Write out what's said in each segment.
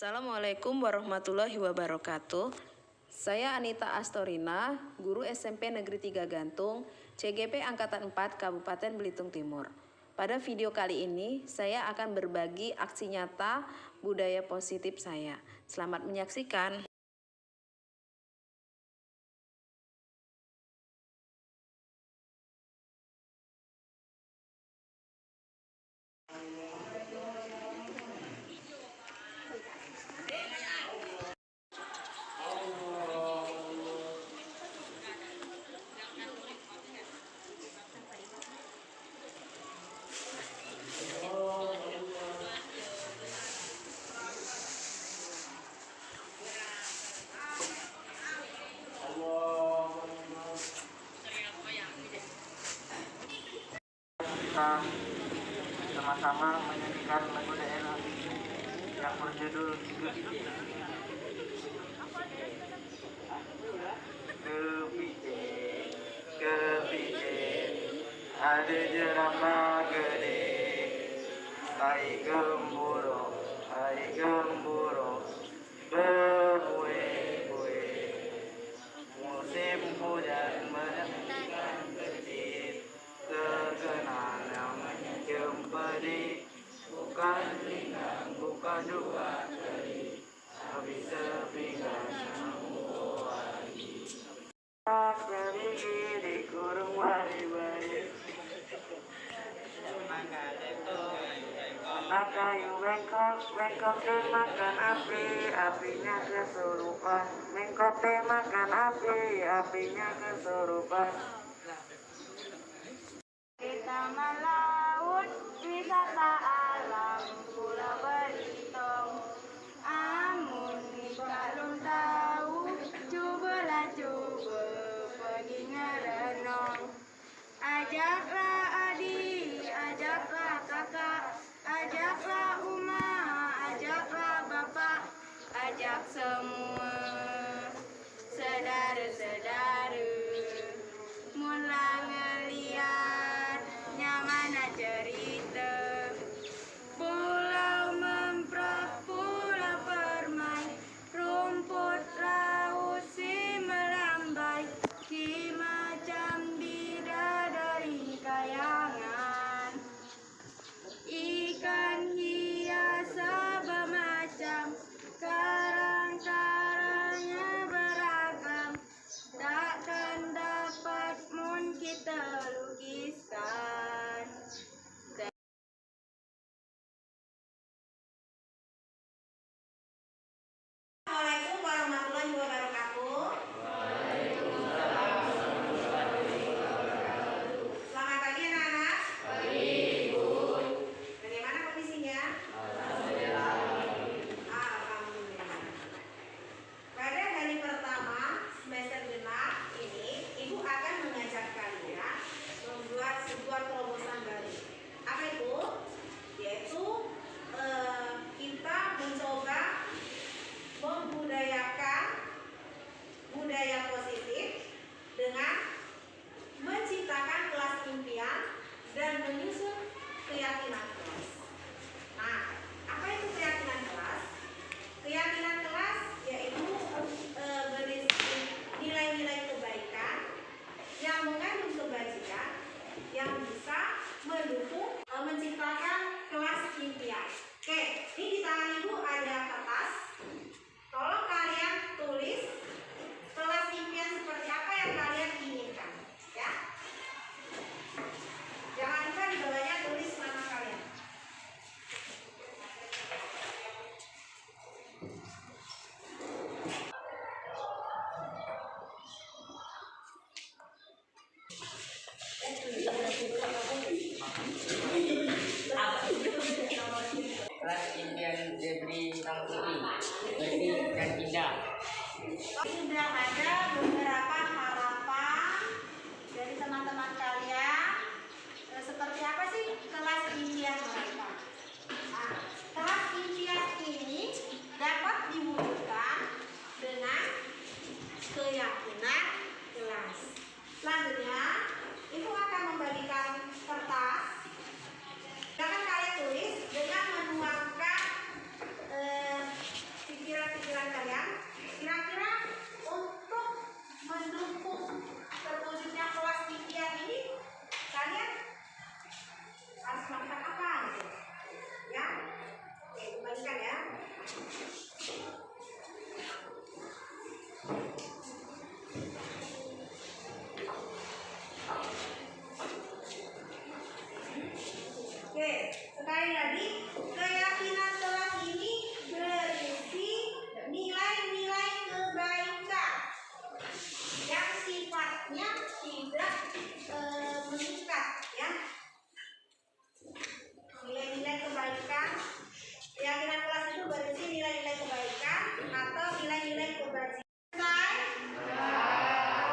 Assalamualaikum warahmatullahi wabarakatuh. Saya Anita Astorina, guru SMP Negeri 3 Gantung, CGP Angkatan 4 Kabupaten Belitung Timur. Pada video kali ini, saya akan berbagi aksi nyata budaya positif saya. Selamat menyaksikan. Kita sama-sama menyanyikan lagu daerah yang berjudul Kepije ada jerama gede, hai gemburo berkue-kue, musim hujan menyaksikan kecil terkenal namanya Cempedi, bukan ringan, bukan juga keri, tapi sepinggan dari di kurung wari-wari kayu bengkok makan api, apinya kesurupan. Bengkok makan api, apinya kesurupan. Kita melaut wisata alam Pulau Belitung. Amun kalau tahu, cobalah pergi ngerenong. Ajaklah adik, ajaklah kakak, ajaklah uma, ajaklah bapak, ajak semua saudara-saudara. Mula ngeliat nyamana cerita pulau memprak, pulau permai, rumput laut si melambai, si macam bidadari kayangan, ikan hias bermacam, karang-karangnya beragam, takkan dapat mun kita lukiskan. Assalamualaikum warahmatullahi wabarakatuh. Selamat pagi anak-anak. Pagi, Bu. Bagaimana kondisinya? Alhamdulillah. Pada hari pertama semester genap ini, Ibu akan mengajak kalian membuat sebuah terobosan baru. Apa itu? Yaitu kita mencoba membudayakan budaya positif dengan menciptakan kelas impian dan menyusun keyakinan kelas. Nah, apa itu keyakinan kelas? Keyakinan kelas yaitu berisi nilai-nilai kebaikan yang mengandung kebajikan yang bisa mendukung menciptakan kelas impian. Oke, ini di tangan Ibu ada kertas. Tolong kalian tulis kelas impian seperti apa yang kalian inginkan, ya. Jangan lupa di bawahnya tulis nama kalian. Kelas impian Debri Tangkui, bersih dan indah. Sudah ada beberapa harapan dari teman-teman kalian. Seperti apa sih kelas impian mereka? Nah, kelas impian ini dapat diwujudkan dengan keyakinan kelas. Selanjutnya, Ibu akan membagikan kertas. Silakan kalian tulis dengan menuangkan Oke, sekali lagi, keyakinan kelas ini berisi nilai-nilai kebaikan yang sifatnya tidak mengikat, ya. Nilai-nilai kebaikan, keyakinan kelas itu berisi nilai-nilai kebaikan atau nilai-nilai kebajikan.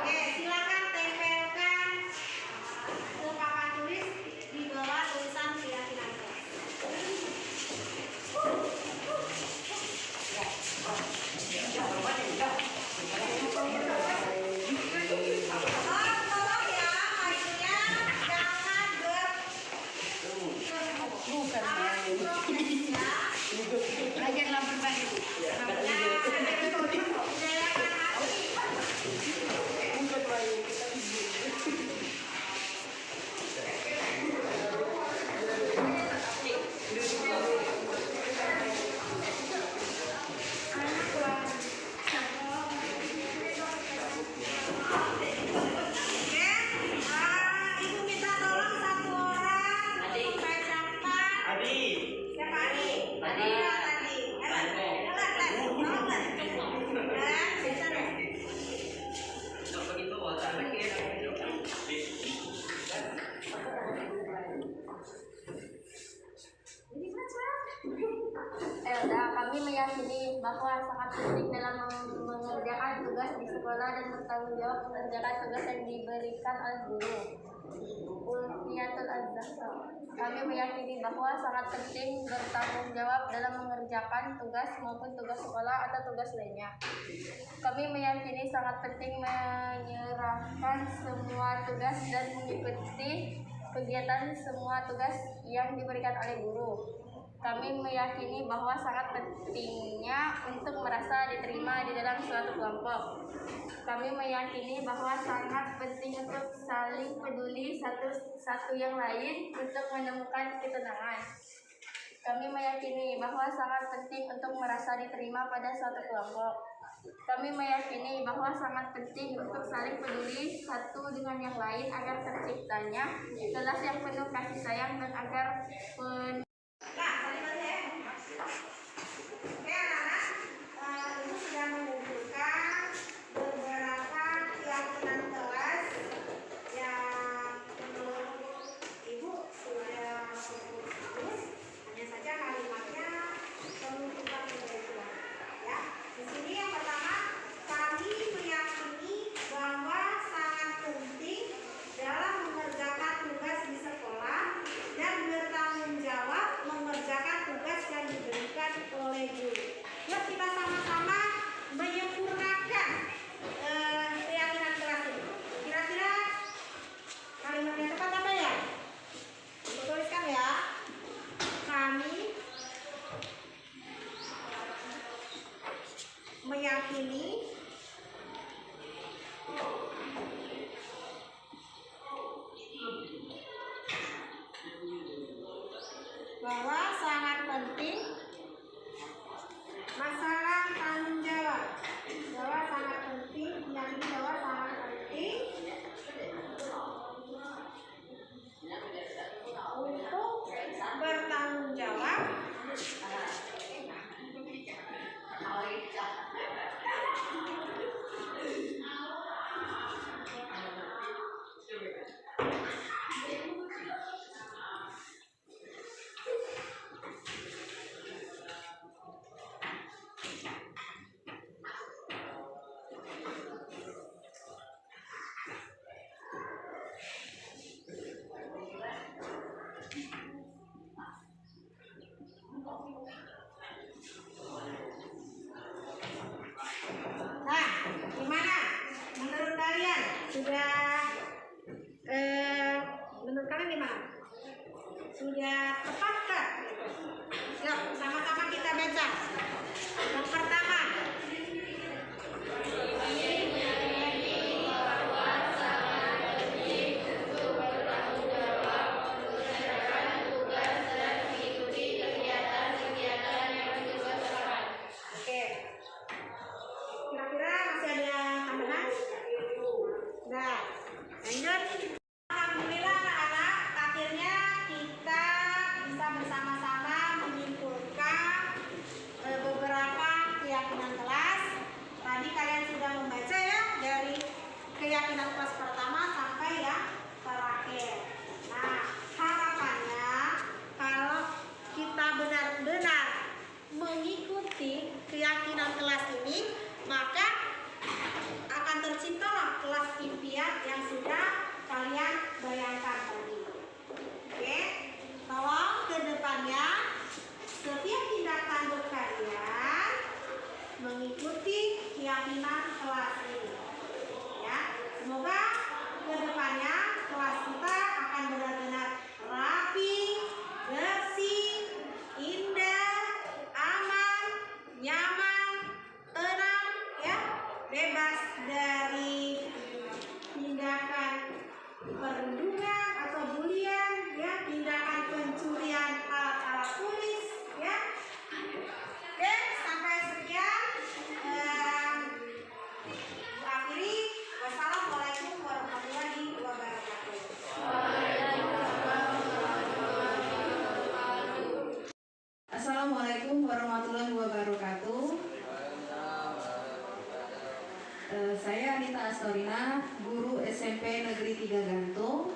Oke, silakan tempelkan ke papan tulis di bawah tulisan keyakinan kelas. Tolong ya, maksudnya jangan belajarlah berbagi. Ibu minta tolong satu orang untuk bacakan. Siapa Adi? Adi. Kami meyakini bahwa sangat penting dalam mengerjakan tugas di sekolah dan bertanggung jawab mengerjakan tugas yang diberikan oleh guru. Ulfiatul Az-Zahra. Kami meyakini bahwa sangat penting bertanggung jawab dalam mengerjakan tugas maupun tugas sekolah atau tugas lainnya. Kami meyakini sangat penting menyerahkan semua tugas dan mengikuti kegiatan semua tugas yang diberikan oleh guru. Kami meyakini bahwa sangat pentingnya untuk merasa diterima di dalam suatu kelompok. Kami meyakini bahwa sangat penting untuk saling peduli satu yang lain untuk menemukan ketenangan. Kami meyakini bahwa sangat penting untuk merasa diterima pada suatu kelompok. Kami meyakini bahwa sangat penting untuk saling peduli satu dengan yang lain agar terciptanya kelas yang penuh kasih sayang dan agar Oke anak-anak, Ibu sudah mengumpulkan beberapa keyakinan kelas yang menurut Ibu sudah bagus. Hanya saja kalimatnya perlu kita menjelaskan. Ya, di sini yang pertama, kami meyakini bahwa sangat penting dalam mengerjakan tugas di sekolah dan bertanggung jawab mengerjakan tugas yang diberikan oleh guru. Yuk kita sama-sama menyempurnakan keyakinan kelas ini. Kira-kira kalimat yang tepat apa ya? Ibu tuliskan ya. Kami meyakini bahwa sangat penting masalah tanggung jawab. Bahwa sangat penting, meyakini bahwa sangat penting untuk bertanggung jawab bebas dari tindakan perundungan atau bulian, ya, tindakan pencurian alat-alat tulis, ya. Oke, sampai sekian. Akhiri, wassalamualaikum warahmatullahi wabarakatuh. Assalamualaikum warahmatullahi wabarakatuh. Saya Anita Astorina, guru SMP Negeri 3 Gantung,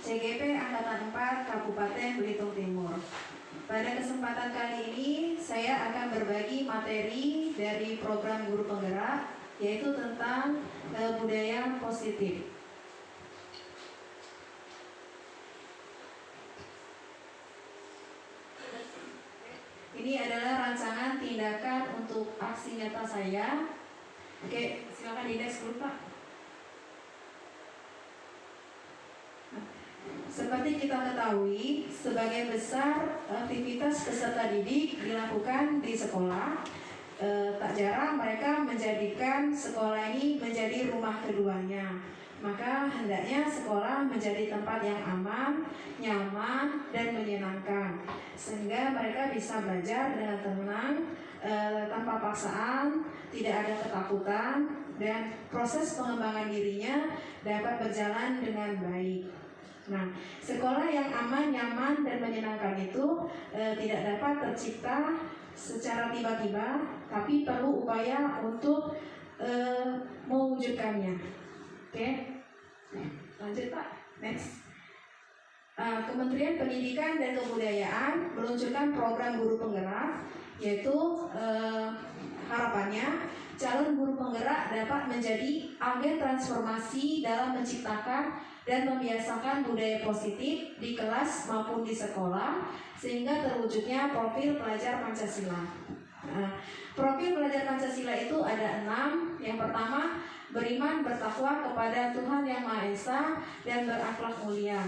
CGP Angkatan 4 Kabupaten Belitung Timur. Pada kesempatan kali ini, saya akan berbagi materi dari program Guru Penggerak, yaitu tentang budaya positif. Ini adalah rancangan tindakan untuk aksi nyata saya. Oke, silakan di-next dulu, Pak. Seperti kita ketahui, sebagian besar aktivitas peserta didik dilakukan di sekolah. Tak jarang mereka menjadikan sekolah ini menjadi rumah keduanya. Maka hendaknya sekolah menjadi tempat yang aman, nyaman, dan menyenangkan, sehingga mereka bisa belajar dengan tenang, tanpa paksaan, tidak ada ketakutan, dan proses pengembangan dirinya dapat berjalan dengan baik. Nah, sekolah yang aman, nyaman, dan menyenangkan itu tidak dapat tercipta secara tiba-tiba, tapi perlu upaya untuk mewujudkannya. Oke, lanjut Pak, next. Kementerian Pendidikan dan Kebudayaan meluncurkan program Guru Penggerak, yaitu harapannya calon guru penggerak dapat menjadi agen transformasi dalam menciptakan dan membiasakan budaya positif di kelas maupun di sekolah, sehingga terwujudnya profil pelajar Pancasila. Profil pelajar Pancasila itu ada 6. Yang pertama, beriman bertakwa kepada Tuhan Yang Maha Esa dan berakhlak mulia.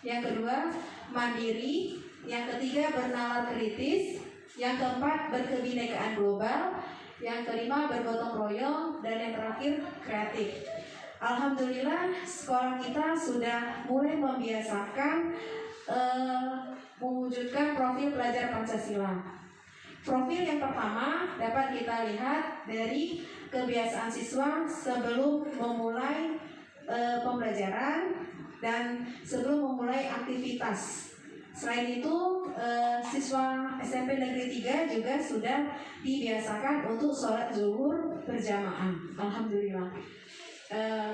Yang kedua, mandiri. Yang ketiga, bernalar kritis. Yang keempat, berkebinekaan global. Yang kelima, bergotong royong. Dan yang terakhir, kreatif. Alhamdulillah, sekolah kita sudah mulai membiasakan mewujudkan profil pelajar Pancasila. Profil yang pertama dapat kita lihat dari kebiasaan siswa sebelum memulai pembelajaran dan sebelum memulai aktivitas. Selain itu, siswa SMP Negeri 3 juga sudah dibiasakan untuk sholat zuhur berjamaah. Alhamdulillah.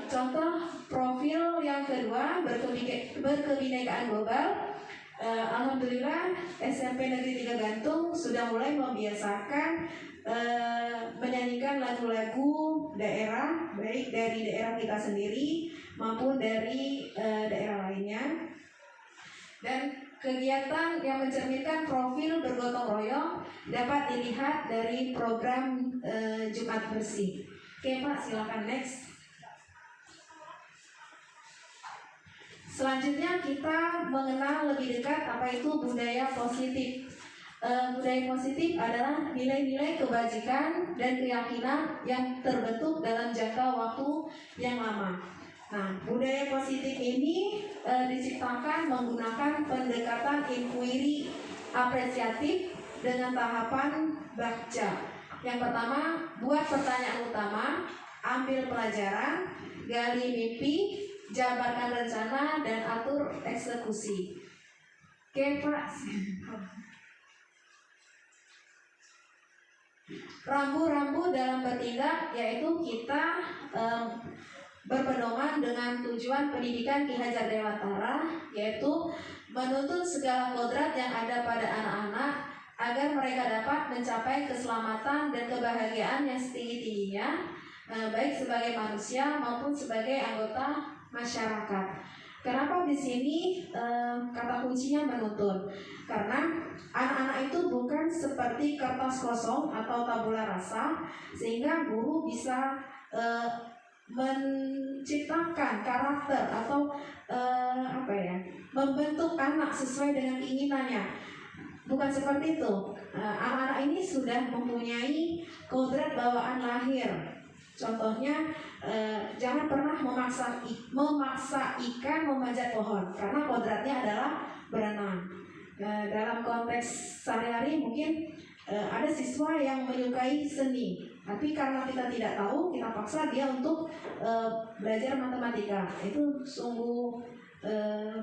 Contoh profil yang kedua, berkebinekaan global. Alhamdulillah, SMP Negeri 3 Gantung sudah mulai membiasakan menyanyikan lagu-lagu daerah, baik dari daerah kita sendiri maupun dari daerah lainnya. Dan kegiatan yang mencerminkan profil bergotong royong dapat dilihat dari program Jumat Bersih. Oke Pak, silakan next. Selanjutnya kita mengenal lebih dekat apa itu budaya positif. Budaya positif adalah nilai-nilai kebajikan dan keyakinan yang terbentuk dalam jangka waktu yang lama. Nah, budaya positif ini diciptakan menggunakan pendekatan inquiry apresiatif dengan tahapan baca. Yang pertama, buat pertanyaan utama, ambil pelajaran, gali mimpi, jabarkan rencana, dan atur eksekusi. Oke, Pak. Rambu-rambu dalam bertindak yaitu kita berpedoman dengan tujuan pendidikan Ki Hajar Dewantara, yaitu menuntut segala kodrat yang ada pada anak-anak agar mereka dapat mencapai keselamatan dan kebahagiaan yang setinggi-tingginya, baik sebagai manusia maupun sebagai anggota masyarakat. Kenapa di sini kata kuncinya menuntut? Karena anak-anak itu bukan seperti kertas kosong atau tabula rasa, sehingga guru bisa menciptakan karakter atau membentuk anak sesuai dengan keinginannya. Bukan seperti itu. Anak-anak ini sudah mempunyai kodrat bawaan lahir. Contohnya, jangan pernah memaksa ikan memanjat pohon karena kodratnya adalah berenang. Dalam konteks sehari-hari mungkin ada siswa yang menyukai seni, tapi karena kita tidak tahu, kita paksa dia untuk belajar matematika. Itu sungguh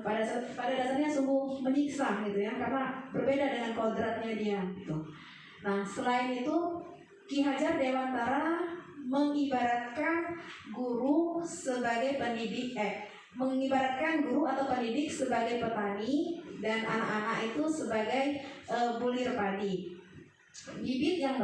pada dasarnya sungguh menyiksa gitu ya, karena berbeda dengan kodratnya dia gitu. Nah, selain itu Ki Hajar Dewantara mengibaratkan guru atau pendidik sebagai petani dan anak-anak itu sebagai bulir padi. Bibit yang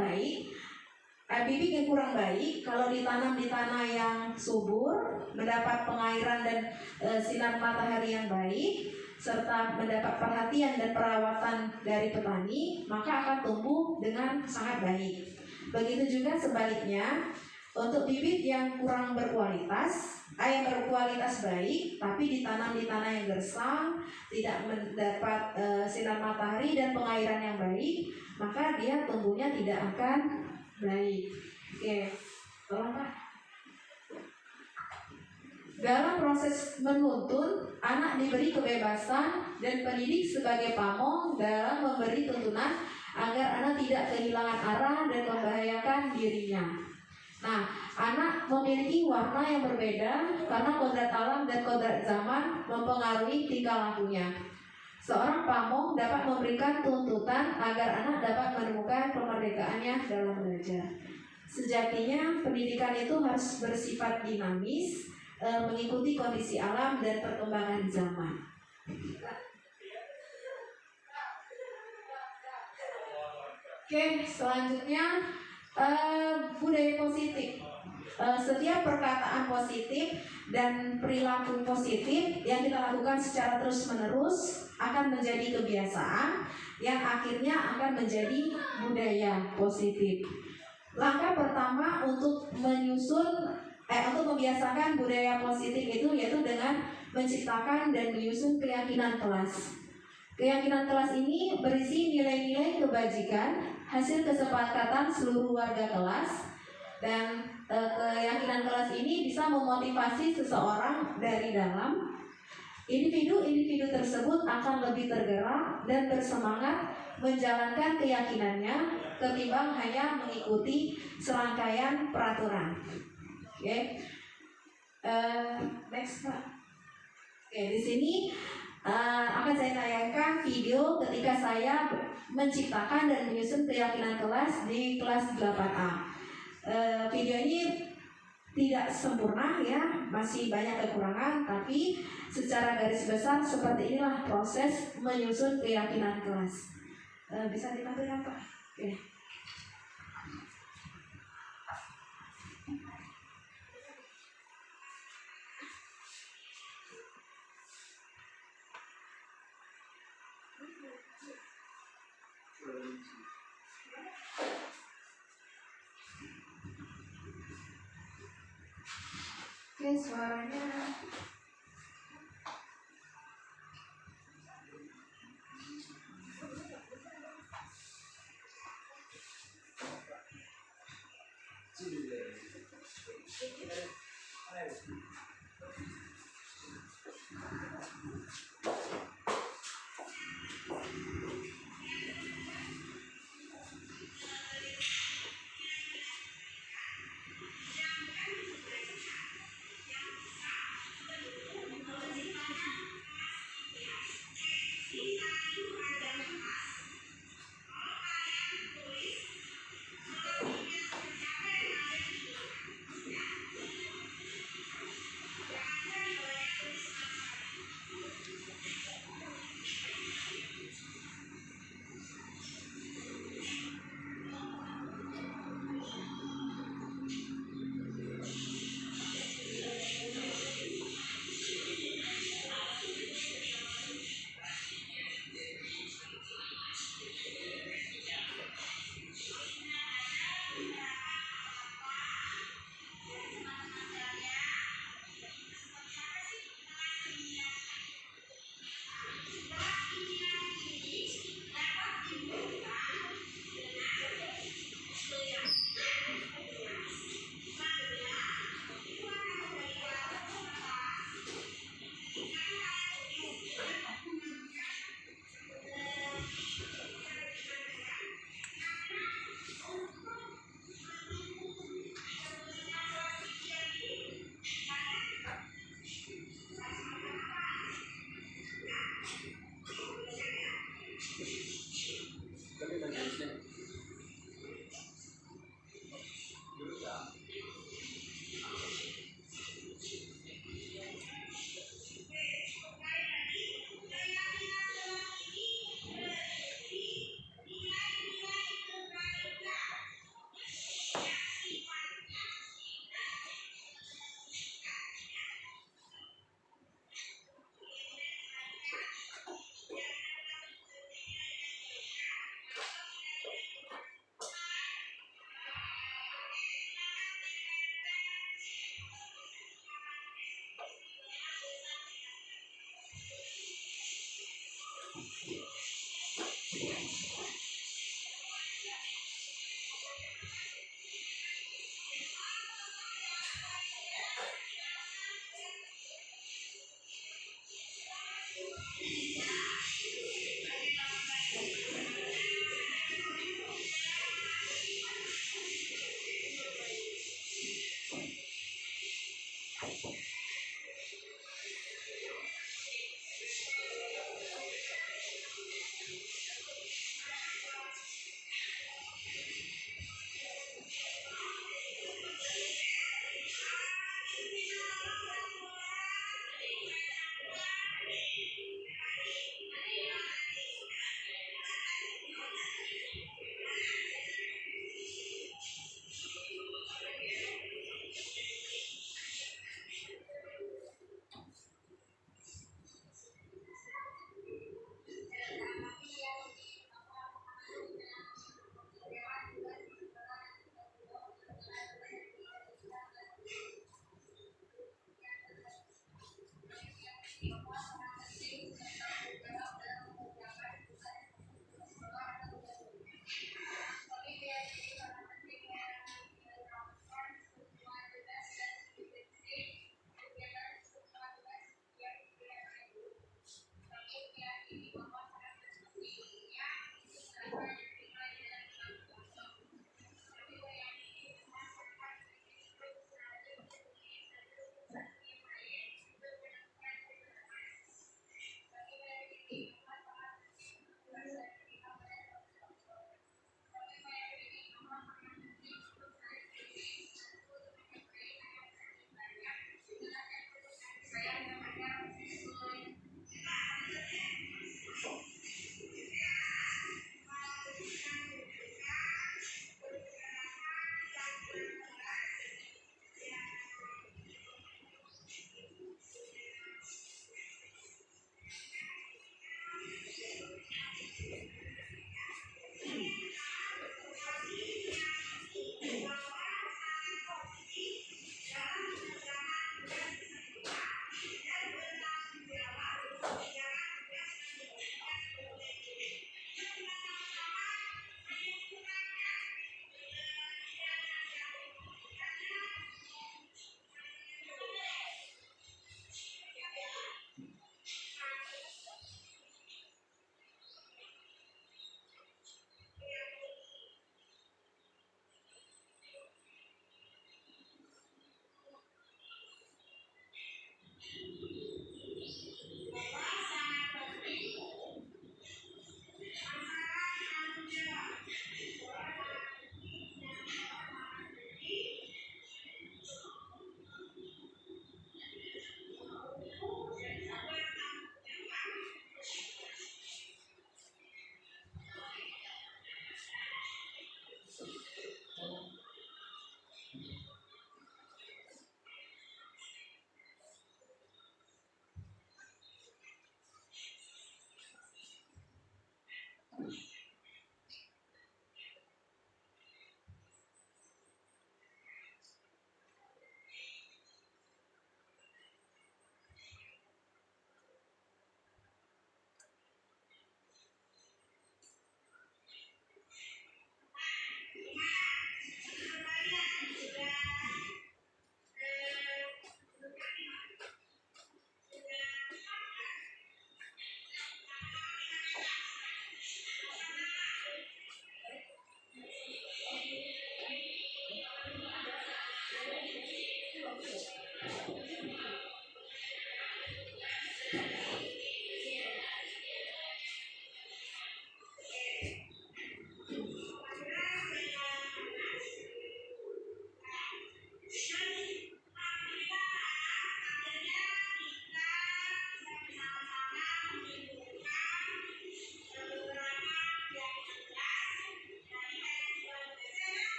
kurang baik kalau ditanam di tanah yang subur, mendapat pengairan dan sinar matahari yang baik, serta mendapat perhatian dan perawatan dari petani, maka akan tumbuh dengan sangat baik. Begitu juga sebaliknya, untuk bibit yang kurang berkualitas, yang berkualitas baik, tapi ditanam di tanah yang gersang, tidak mendapat sinar matahari dan pengairan yang baik, maka dia tumbuhnya tidak akan baik. Oke, tolong Pak. Dalam proses menuntun, anak diberi kebebasan dan pendidik sebagai pamong dalam memberi tuntunan agar anak tidak kehilangan arah dan membahayakan dirinya. Nah, anak memiliki warna yang berbeda karena kodrat alam dan kodrat zaman mempengaruhi tingkah lakunya. Seorang pamong dapat memberikan tuntutan agar anak dapat menemukan kemerdekaannya dalam belajar. Sejatinya, pendidikan itu harus bersifat dinamis, mengikuti kondisi alam dan perkembangan zaman. Oke, selanjutnya budaya positif. Setiap perkataan positif dan perilaku positif yang kita lakukan secara terus-menerus akan menjadi kebiasaan yang akhirnya akan menjadi budaya positif. Langkah pertama untuk membiasakan budaya positif itu yaitu dengan menciptakan dan menyusun keyakinan kelas. Keyakinan kelas ini berisi nilai-nilai kebajikan, hasil kesepakatan seluruh warga kelas, dan keyakinan kelas ini bisa memotivasi seseorang dari dalam. Individu-individu tersebut akan lebih tergerak dan bersemangat menjalankan keyakinannya ketimbang hanya mengikuti serangkaian peraturan. Oke, next Pak. Oke, di sini akan saya tayangkan video ketika saya menciptakan dan menyusun keyakinan kelas di kelas 8A. Video ini tidak sempurna ya, masih banyak kekurangan, tapi secara garis besar seperti inilah proses menyusun keyakinan kelas. Bisa ditampilkan Pak? Oke. Oke, suaranya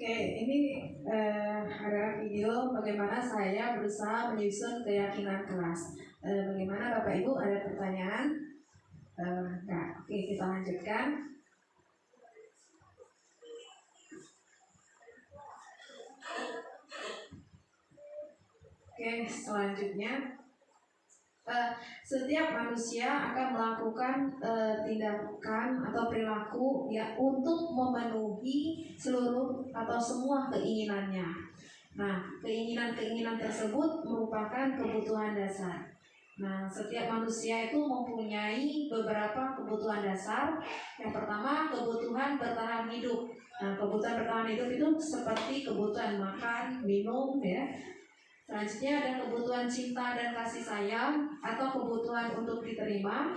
Oke, ini adalah video bagaimana saya berusaha menyusun keyakinan kelas. Bagaimana Bapak Ibu, ada pertanyaan? Enggak. Oke, kita lanjutkan. Oke, selanjutnya. Setiap manusia akan melakukan tindakan atau perilaku ya untuk memenuhi seluruh atau semua keinginannya. Nah, keinginan-keinginan tersebut merupakan kebutuhan dasar. Nah, setiap manusia itu mempunyai beberapa kebutuhan dasar. Yang pertama, kebutuhan bertahan hidup. Nah, kebutuhan bertahan hidup itu seperti kebutuhan makan, minum, ya. Selanjutnya ada kebutuhan cinta dan kasih sayang atau kebutuhan untuk diterima.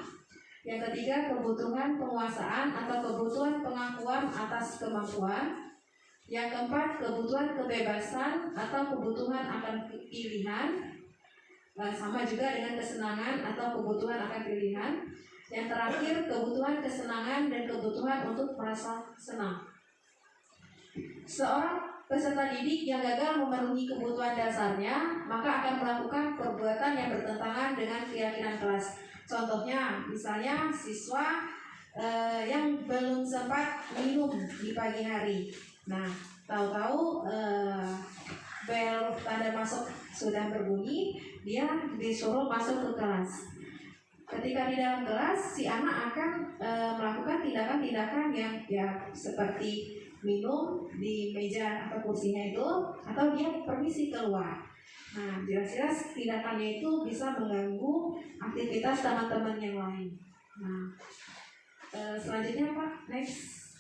Yang ketiga, kebutuhan penguasaan atau kebutuhan pengakuan atas kemampuan. Yang keempat, kebutuhan kebebasan atau kebutuhan akan pilihan. Sama juga dengan kesenangan atau kebutuhan akan pilihan. Yang terakhir, kebutuhan kesenangan dan kebutuhan untuk merasa senang. Seorang peserta didik yang gagal memenuhi kebutuhan dasarnya, maka akan melakukan perbuatan yang bertentangan dengan keyakinan kelas. Contohnya, misalnya siswa yang belum sempat minum di pagi hari. Nah, tahu-tahu bel tanda masuk sudah berbunyi, dia disuruh masuk ke kelas. Ketika di dalam kelas, si anak akan melakukan tindakan-tindakan yang ya seperti minum di meja atau kursinya itu, atau dia permisi keluar. Nah, jelas-jelas tindakannya itu bisa mengganggu aktivitas teman-teman yang lain. Nah, selanjutnya Pak, next.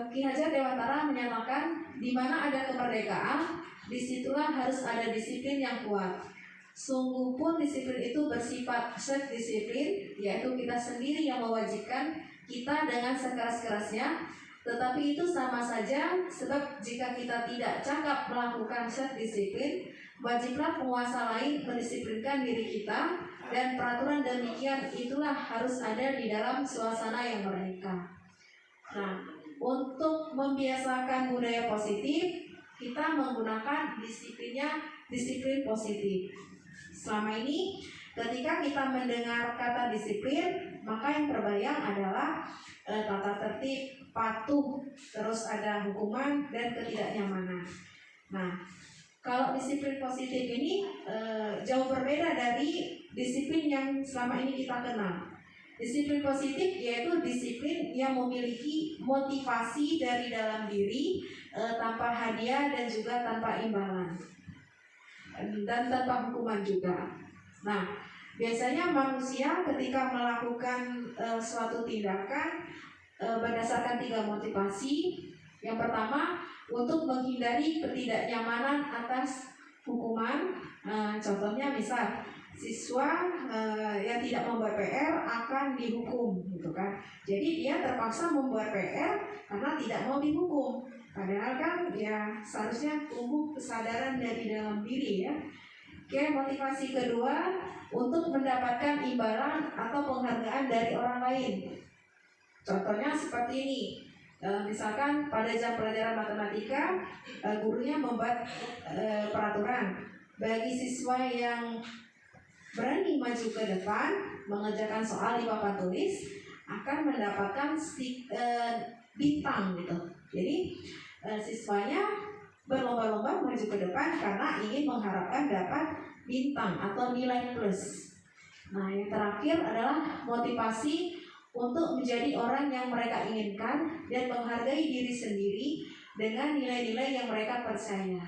Ki Hajar Dewantara menyatakan, di mana ada kemerdekaan, disitulah harus ada disiplin yang kuat. Sungguh pun disiplin itu bersifat self-disiplin, yaitu kita sendiri yang mewajibkan kita dengan sekeras-kerasnya, tetapi itu sama saja sebab jika kita tidak cakap melakukan self-disiplin, wajiblah penguasa lain mendisiplinkan diri kita, dan peraturan demikian itulah harus ada di dalam suasana yang merdeka. Nah, untuk membiasakan budaya positif, kita menggunakan disiplin positif. Selama ini, ketika kita mendengar kata disiplin, maka yang terbayang adalah tata tertib, patuh, terus ada hukuman dan ketidaknyamanan. Nah, kalau disiplin positif ini jauh berbeda dari disiplin yang selama ini kita kenal. Disiplin positif yaitu disiplin yang memiliki motivasi dari dalam diri, tanpa hadiah dan juga tanpa imbalan, dan tanpa hukuman juga. Nah, biasanya manusia ketika melakukan suatu tindakan berdasarkan 3 motivasi. Yang pertama, untuk menghindari ketidaknyamanan atas hukuman. Contohnya misal siswa yang tidak membuat PR akan dihukum, gitu kan. Jadi dia terpaksa membuat PR karena tidak mau dihukum. Padahal kan ya seharusnya tumbuh kesadaran dari dalam diri ya. Oke, motivasi kedua, untuk mendapatkan imbalan atau penghargaan dari orang lain. Contohnya seperti ini. Misalkan pada jam pelajaran matematika, gurunya membuat peraturan bagi siswa yang berani maju ke depan mengerjakan soal di papan tulis akan mendapatkan bintang gitu. Jadi siswanya berlomba-lomba maju ke depan karena ingin mengharapkan dapat bintang atau nilai plus. Nah, yang terakhir adalah motivasi untuk menjadi orang yang mereka inginkan dan menghargai diri sendiri dengan nilai-nilai yang mereka percaya.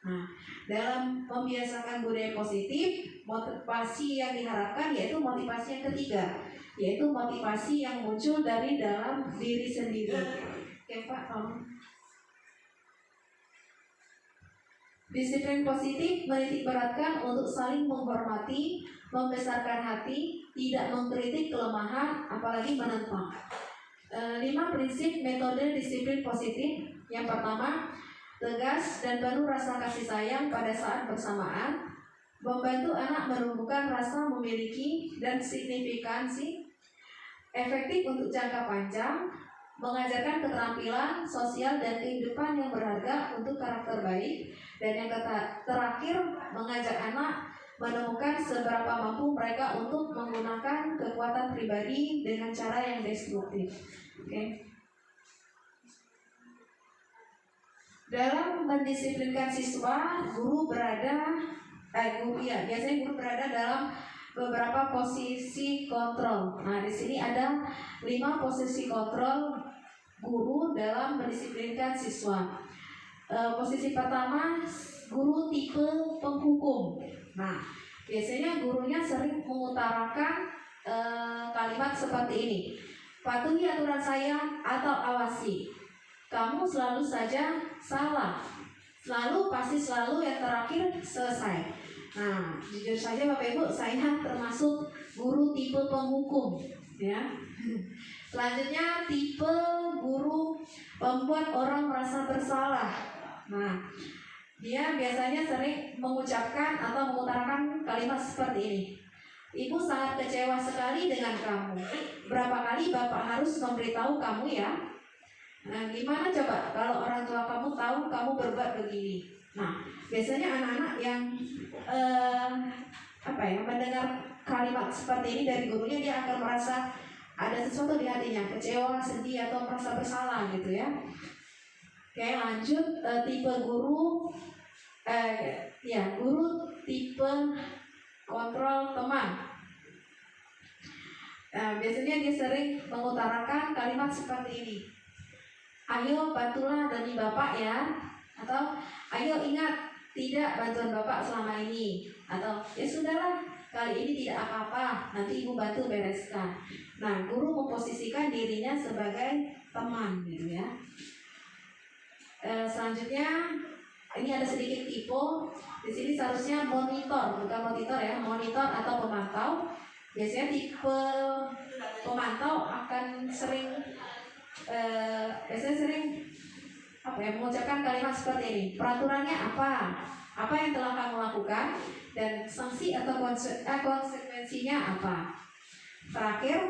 Nah, dalam membiasakan budaya positif, motivasi yang diharapkan yaitu motivasi yang ketiga, yaitu motivasi yang muncul dari dalam diri sendiri. Oke Pak, tolong. Disiplin positif menitik beratkan untuk saling menghormati, membesarkan hati, tidak mengkritik kelemahan, apalagi menentang. 5 prinsip metode disiplin positif. Yang pertama, tegas dan penuh rasa kasih sayang pada saat bersamaan, membantu anak menumbuhkan rasa memiliki dan signifikansi, efektif untuk jangka panjang, mengajarkan keterampilan sosial dan kehidupan yang berharga untuk karakter baik, dan yang terakhir mengajak anak menemukan seberapa mampu mereka untuk menggunakan kekuatan pribadi dengan cara yang destruktif. Oke. Dalam mendisiplinkan siswa, biasanya guru berada dalam beberapa posisi kontrol. Nah, di sini ada 5 posisi kontrol guru dalam mendisiplinkan siswa. Posisi pertama, guru tipe penghukum. Nah, biasanya gurunya sering mengutarakan kalimat seperti ini: patuhi aturan saya atau awasi. Kamu selalu saja salah. Selalu yang terakhir selesai. Nah, jujur saja Bapak Ibu, saya termasuk guru tipe penghukum, ya. Selanjutnya tipe guru pembuat orang merasa bersalah. Nah, dia biasanya sering mengucapkan atau mengutarakan kalimat seperti ini: Ibu sangat kecewa sekali dengan kamu. Berapa kali Bapak harus memberitahu kamu ya? Nah, gimana coba kalau orang tua kamu tahu kamu berbuat begini? Nah, biasanya anak-anak yang mendengar kalimat seperti ini dari gurunya, dia akan merasa ada sesuatu di hatinya, kecewa, sedih, atau merasa bersalah gitu ya. Oke, lanjut. Tipe guru guru tipe kontrol teman. Biasanya dia sering mengutarakan kalimat seperti ini: ayo bantulah demi Bapak ya, atau ayo ingat tidak bantuan Bapak selama ini, atau ya sudahlah kali ini tidak apa-apa, nanti Ibu bantu bereskan. Nah, guru memposisikan dirinya sebagai teman gitu ya. Selanjutnya ini ada sedikit tipe. Di sini seharusnya monitor, bukan monitor ya, monitor atau pemantau. Biasanya tipe pemantau akan sering mengucapkan kalimat seperti ini: peraturannya apa? Apa yang telah kamu lakukan? Dan sanksi atau konsekuensinya apa? Terakhir,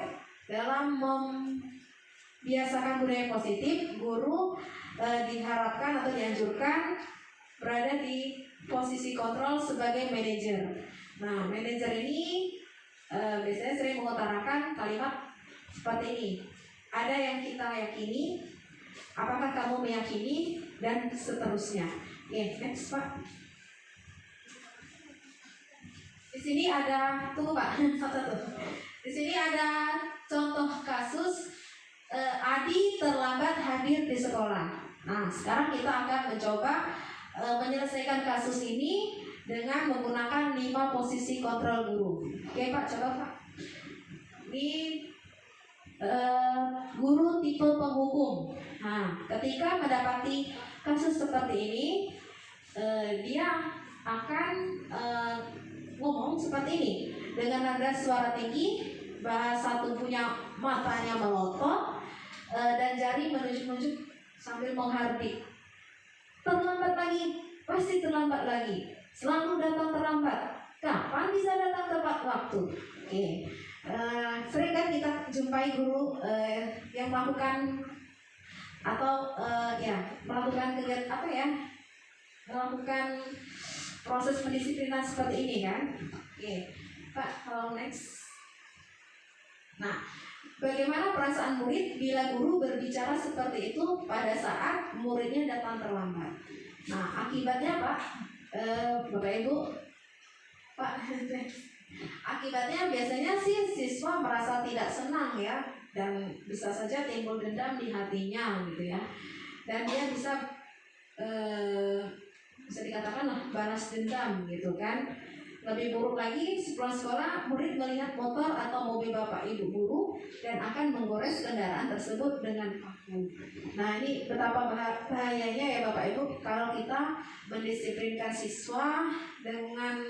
dalam membiasakan budaya positif, guru diharapkan atau dianjurkan berada di posisi kontrol sebagai manajer. Nah, manajer ini biasanya sering mengutarakan kalimat seperti ini: ada yang kita yakini, apakah kamu meyakini, dan seterusnya. Next Pak. Di sini ada, tunggu Pak, satu. Di sini ada contoh kasus Adi terlambat hadir di sekolah. Nah, sekarang kita akan mencoba menyelesaikan kasus ini dengan menggunakan 5 posisi kontrol guru. Oke Pak, coba Pak. Ini guru tipe penghukum. Nah, ketika mendapati kasus seperti ini, dia akan ngomong seperti ini dengan nada suara tinggi, bahasa tubuhnya, matanya melotot, dan jari menunjuk-nunjuk sambil menghardik. Terlambat lagi, pasti terlambat lagi. Selalu datang terlambat. Kapan bisa datang tepat waktu? Oke. Sering kan kita jumpai guru yang melakukan atau melakukan kegiatan melakukan proses pendisiplinan seperti ini kan? Oke, Pak, kalau next. Nah, bagaimana perasaan murid bila guru berbicara seperti itu pada saat muridnya datang terlambat? Nah, akibatnya Pak, Bapak Ibu, Pak, akibatnya biasanya sih siswa merasa tidak senang ya, dan bisa saja timbul dendam di hatinya gitu ya, dan dia bisa dikatakan lah balas dendam gitu kan. Lebih buruk lagi, sepulang sekolah murid melihat motor atau mobil bapak ibu guru dan akan menggores kendaraan tersebut dengan paku. Nah, ini betapa bahayanya ya Bapak Ibu kalau kita mendisiplinkan siswa dengan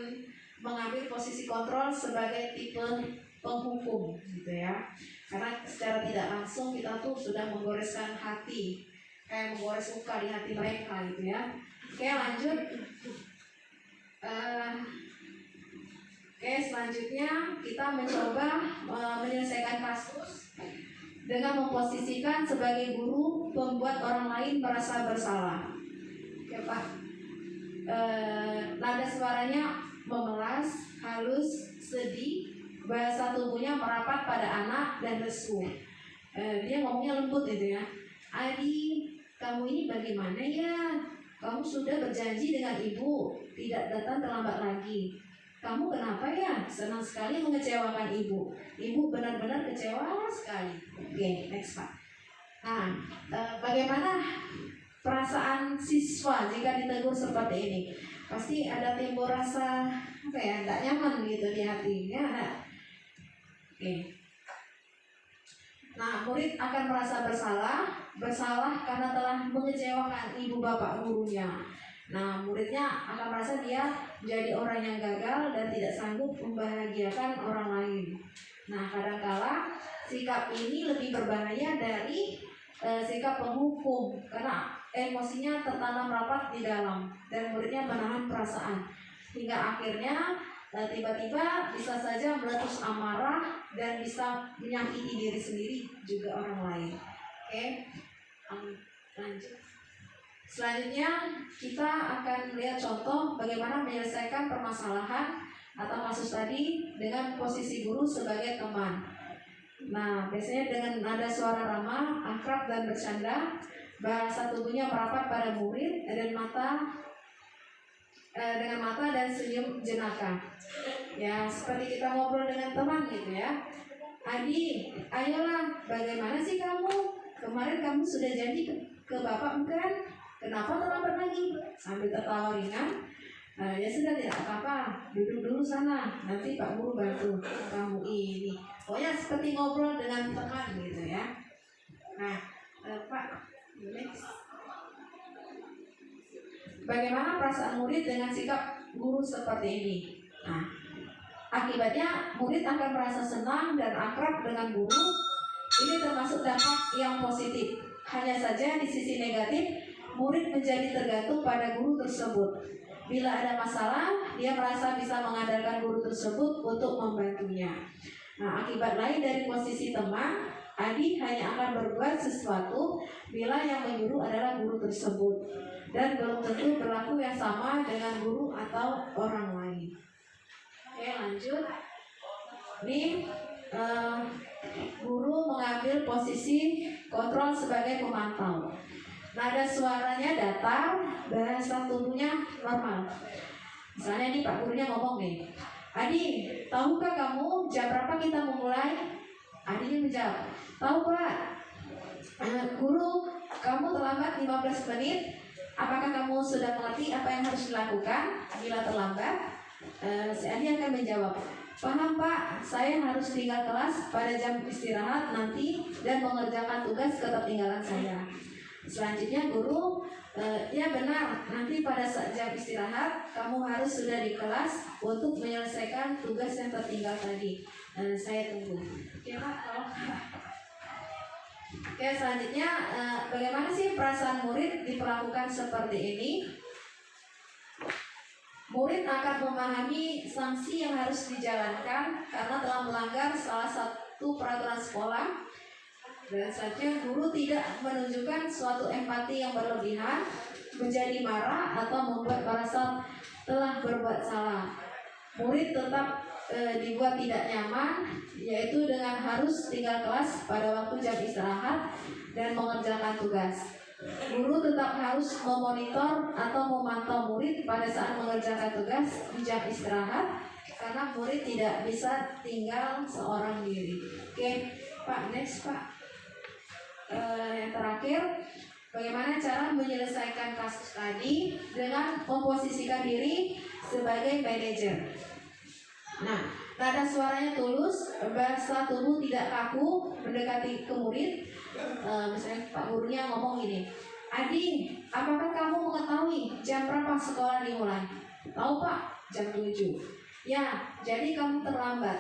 mengambil posisi kontrol sebagai tipe penghukum gitu ya. Karena secara tidak langsung kita tuh sudah menggoreskan hati, kayak menggores luka di hati mereka gitu ya. Oke, lanjut. Oke, selanjutnya kita mencoba menyelesaikan kasus dengan memposisikan sebagai guru membuat orang lain merasa bersalah. Oke Pak, nada suaranya memelas, halus, sedih, bahasa tubuhnya merapat pada anak dan lesu. Dia ngomongnya lembut gitu ya. Adi, kamu ini bagaimana ya? Kamu sudah berjanji dengan ibu tidak datang terlambat lagi. Kamu kenapa ya? Senang sekali mengecewakan ibu. Ibu benar-benar kecewa sekali. Oke, next Pak. Nah, bagaimana perasaan siswa jika ditegur seperti ini? Pasti ada timbul rasa apa ya, tidak nyaman gitu di hatinya. Oke. Nah, murid akan merasa bersalah karena telah mengecewakan ibu bapak gurunya. Nah, muridnya akan merasa dia menjadi orang yang gagal dan tidak sanggup membahagiakan orang lain. Nah, kadangkala sikap ini lebih berbahaya dari sikap penghukum karena emosinya tertanam rapat di dalam dan muridnya menahan perasaan hingga akhirnya tiba-tiba bisa saja meletus amarah dan bisa menyakiti diri sendiri juga orang lain. Oke, lanjut. Selanjutnya kita akan melihat contoh bagaimana menyelesaikan permasalahan atau kasus tadi dengan posisi guru sebagai teman. Nah, biasanya dengan nada suara ramah, akrab dan bercanda, bahasa tubuhnya merapat pada murid dan dengan mata dan senyum jenaka. Ya, seperti kita ngobrol dengan teman gitu ya. Adi, ayolah, bagaimana sih kamu? Kemarin kamu sudah janji ke bapak bukan? Kenapa terlambat lagi? Sambil tertawa ringan. Ya sudah, tidak apa-apa, duduk dulu sana, nanti Pak Guru bantu kamu ini. Pokoknya seperti ngobrol dengan teman gitu ya. Nah, Pak, next. Bagaimana perasaan murid dengan sikap guru seperti ini? Nah, akibatnya murid akan merasa senang dan akrab dengan guru. Ini termasuk dampak yang positif. Hanya saja di sisi negatif, murid menjadi tergantung pada guru tersebut. Bila ada masalah, dia merasa bisa mengandalkan guru tersebut untuk membantunya. Nah, akibat lain dari posisi teman, Adi hanya akan berbuat sesuatu bila yang menyuruh adalah guru tersebut dan belum tentu berlaku yang sama dengan guru atau orang lain. Oke, lanjut. Ini guru mengambil posisi kontrol sebagai pemantau. Nada suaranya datar, bahasa tubuhnya normal. Misalnya nih Pak gurunya ngomong nih, Adi, tahukah kamu jam berapa kita memulai? Adi menjawab, tahu Pak. Guru, kamu terlambat 15 menit. Apakah kamu sudah mengerti apa yang harus dilakukan bila terlambat? Si Adi akan menjawab, paham Pak, saya harus tinggal kelas pada jam istirahat nanti dan mengerjakan tugas ketertinggalan saya. Selanjutnya guru, ya benar, nanti pada saat jam istirahat kamu harus sudah di kelas untuk menyelesaikan tugas yang tertinggal tadi. Saya tunggu. Oke Pak, tolong. Oke, selanjutnya bagaimana sih perasaan murid diperlakukan seperti ini? Murid akan memahami sanksi yang harus dijalankan karena telah melanggar salah satu peraturan sekolah. Dan saja guru tidak menunjukkan suatu empati yang berlebihan, menjadi marah atau membuat merasa telah berbuat salah. Murid tetap dibuat tidak nyaman, yaitu dengan harus tinggal kelas pada waktu jam istirahat dan mengerjakan tugas. Guru tetap harus memonitor atau memantau murid pada saat mengerjakan tugas di jam istirahat karena murid tidak bisa tinggal seorang diri. Oke, Pak, next Pak. Yang terakhir, bagaimana cara menyelesaikan kasus tadi dengan memposisikan diri sebagai manajer. Nah, nada suaranya tulus, bahasa tubuh tidak kaku, mendekati ke murid. Misalnya Pak gurunya ngomong gini, Adi, apakah kamu mengetahui jam berapa sekolah dimulai? Tahu Pak, jam 7. Ya, jadi kamu terlambat.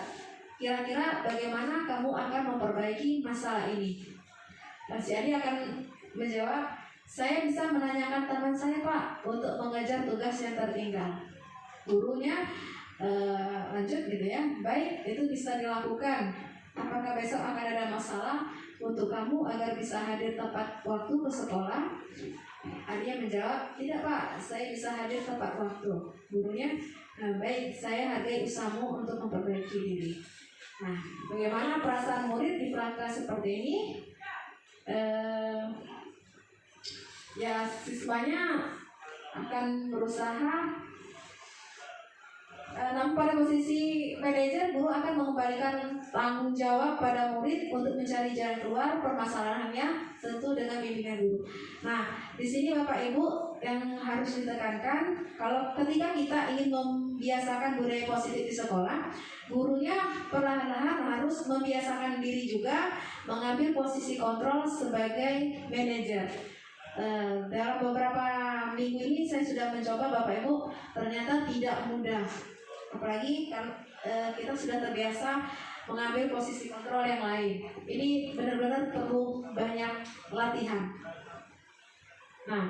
Kira-kira bagaimana kamu akan memperbaiki masalah ini? Si Adi akan menjawab, saya bisa menanyakan teman saya Pak untuk mengejar tugas yang tertinggal. Gurunya lanjut gitu ya, baik, itu bisa dilakukan. Apakah besok akan ada masalah untuk kamu agar bisa hadir tepat waktu ke sekolah? Adia menjawab, tidak Pak, saya bisa hadir tepat waktu. Gurunya, baik, saya hargai usahamu untuk memperbaiki diri. Nah, bagaimana perasaan murid di perangkat seperti ini? Ya, siswanya akan berusaha. Namun pada posisi manajer, guru akan mengembalikan tanggung jawab pada murid untuk mencari jalan keluar permasalahannya, tentu dengan bimbingan guru. Nah, di sini Bapak Ibu yang harus ditekankan, kalau ketika kita ingin membiasakan budaya positif di sekolah, gurunya perlahan-lahan harus membiasakan diri juga mengambil posisi kontrol sebagai manajer. Dalam beberapa minggu ini saya sudah mencoba Bapak Ibu, ternyata tidak mudah. Apalagi kan kita sudah terbiasa mengambil posisi kontrol yang lain. Ini benar-benar perlu banyak latihan. Nah,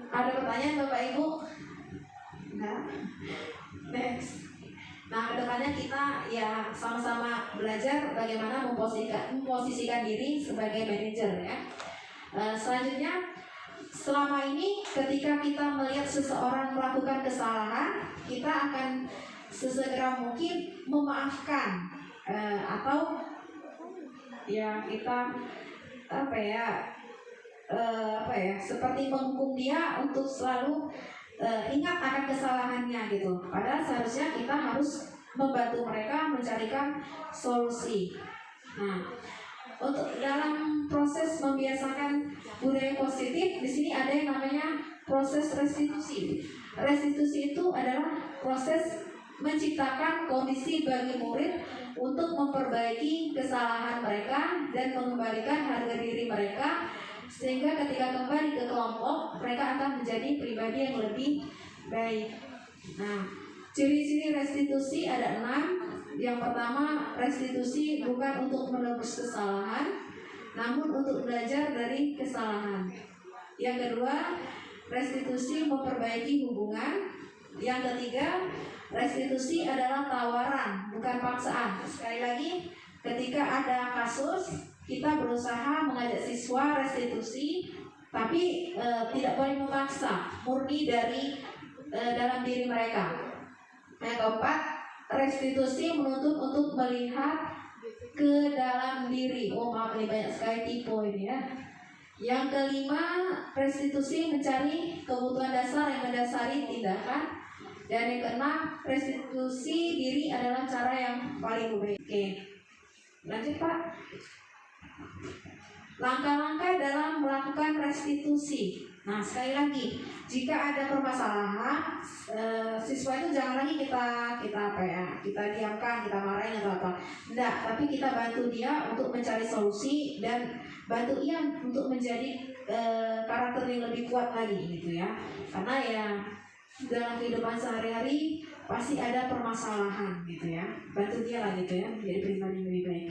ada pertanyaan Bapak Ibu? Nah, next. Nah, kedepannya kita ya sama-sama belajar bagaimana memposisikan diri sebagai manajer ya. Selanjutnya, selama ini ketika kita melihat seseorang melakukan kesalahan, kita akan sesegera mungkin memaafkan atau ya kita seperti menghukum dia untuk selalu ingat akan kesalahannya gitu. Padahal seharusnya kita harus membantu mereka mencarikan solusi. Nah, untuk dalam proses membiasakan budaya positif, di sini ada yang namanya proses restitusi. Restitusi itu adalah proses menciptakan kondisi bagi murid untuk memperbaiki kesalahan mereka dan mengembalikan harga diri mereka, sehingga ketika kembali ke kelompok mereka akan menjadi pribadi yang lebih baik. Nah, ciri-ciri restitusi ada 6. Yang pertama, restitusi bukan untuk menebus kesalahan, namun untuk belajar dari kesalahan. Yang kedua, restitusi memperbaiki hubungan. Yang ketiga, restitusi adalah tawaran, bukan paksaan. Sekali lagi, ketika ada kasus, kita berusaha mengajak siswa restitusi, tapi tidak boleh memaksa, murni dari dalam diri mereka. Yang keempat, restitusi menuntut untuk melihat ke dalam diri. Oh maaf, ini banyak sekali tipe ini ya. Yang kelima, restitusi mencari kebutuhan dasar yang mendasari tindakan. Dan yang keenam, restitusi diri adalah cara yang paling baik. Oke, lanjut Pak. Langkah-langkah dalam melakukan restitusi. Nah, sekali lagi, jika ada permasalahan, siswa itu jangan lagi kita diamkan, kita marahin atau apa. Enggak, tapi kita bantu dia untuk mencari solusi dan bantu ia untuk menjadi karakter yang lebih kuat lagi gitu ya. Karena ya dalam kehidupan sehari-hari pasti ada permasalahan gitu ya. Bantu dia lah gitu ya, menjadi pribadi yang lebih baik.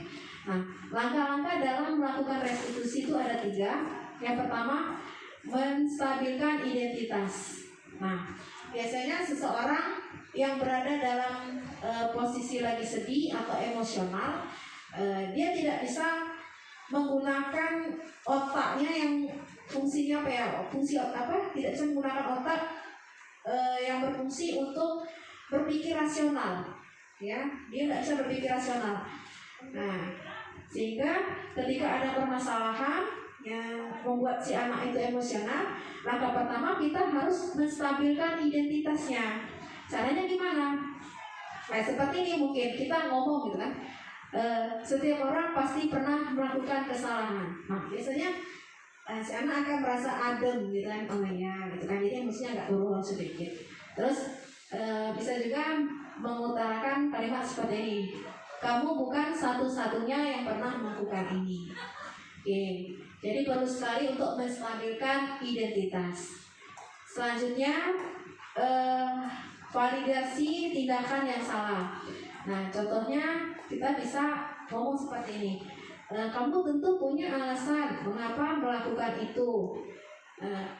Nah, langkah-langkah dalam melakukan restitusi itu ada 3. Yang pertama, menstabilkan identitas. Nah, biasanya seseorang yang berada dalam posisi lagi sedih atau emosional, dia tidak bisa menggunakan otaknya yang fungsinya tidak bisa menggunakan otak yang berfungsi untuk berpikir rasional, ya, dia tidak bisa berpikir rasional. Nah, sehingga ketika ada permasalahan, yang membuat si anak itu emosional, langkah pertama kita harus menstabilkan identitasnya. Caranya gimana? Nah, seperti ini mungkin kita ngomong gitu kan. Setiap orang pasti pernah melakukan kesalahan. Nah, biasanya si anak akan merasa adem gitu kan, oh iya gitu kan. Jadi mestinya agak turun sedikit. Terus bisa juga mengutarakan kalimat seperti ini. Kamu bukan satu-satunya yang pernah melakukan ini. Oke, jadi perlu sekali untuk menstabilkan identitas. Selanjutnya, validasi tindakan yang salah. Nah, contohnya kita bisa ngomong seperti ini. Kamu tentu punya alasan mengapa melakukan itu.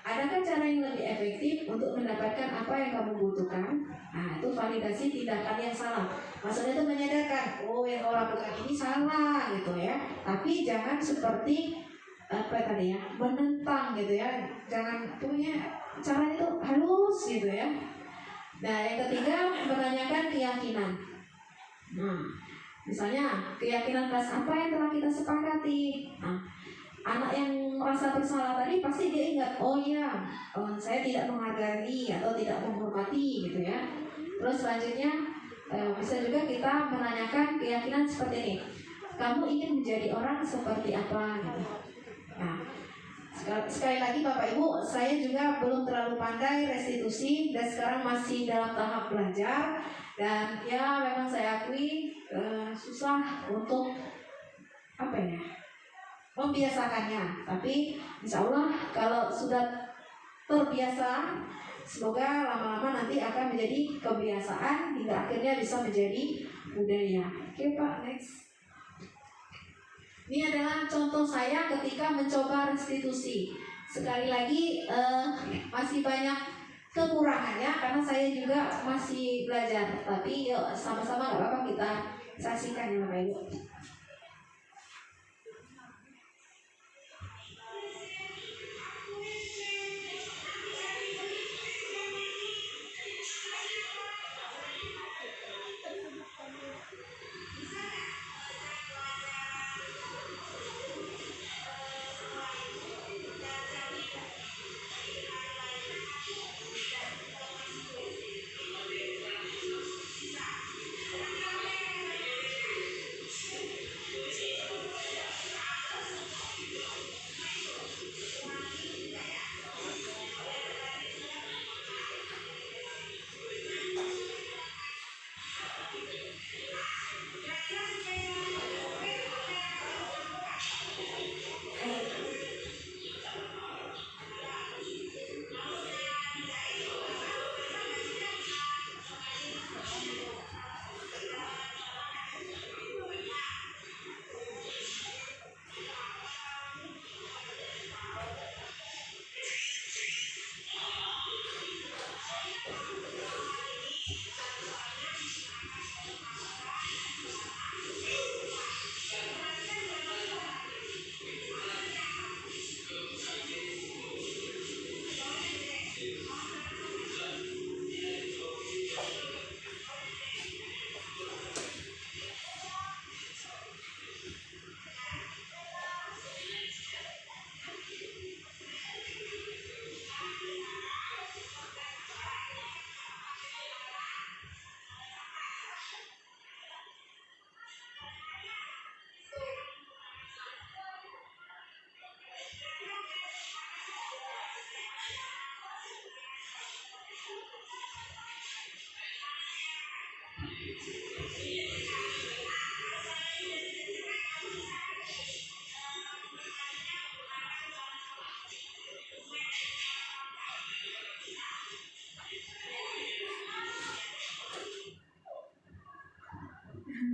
Adakah cara yang lebih efektif untuk mendapatkan apa yang kamu butuhkan? Nah, itu validasi tindakan yang salah. Maksudnya itu menyadarkan, oh yang kau lakukan ini salah gitu ya. Tapi jangan seperti apa tadi ya, menentang gitu ya. Jangan punya cara itu halus gitu ya. Nah, yang ketiga menanyakan keyakinan. Nah, misalnya keyakinan atas apa yang telah kita sepakati. Nah, anak yang merasa bersalah tadi pasti dia ingat, oh iya, saya tidak menghargai atau tidak menghormati gitu ya. Terus selanjutnya bisa juga kita menanyakan keyakinan seperti ini. Kamu ingin menjadi orang seperti apa gitu. Nah, sekali lagi Bapak Ibu, saya juga belum terlalu pandai restitusi dan sekarang masih dalam tahap belajar. Dan ya memang saya akui susah untuk apa ya, membiasakannya. Tapi insya Allah kalau sudah terbiasa, semoga lama-lama nanti akan menjadi kebiasaan hingga akhirnya bisa menjadi budaya. Oke Pak, next. Ini adalah contoh saya ketika mencoba restitusi. Sekali lagi masih banyak kekurangannya karena saya juga masih belajar. Tapi yuk sama-sama gak apa-apa kita saksikan ya Bapak Ibu.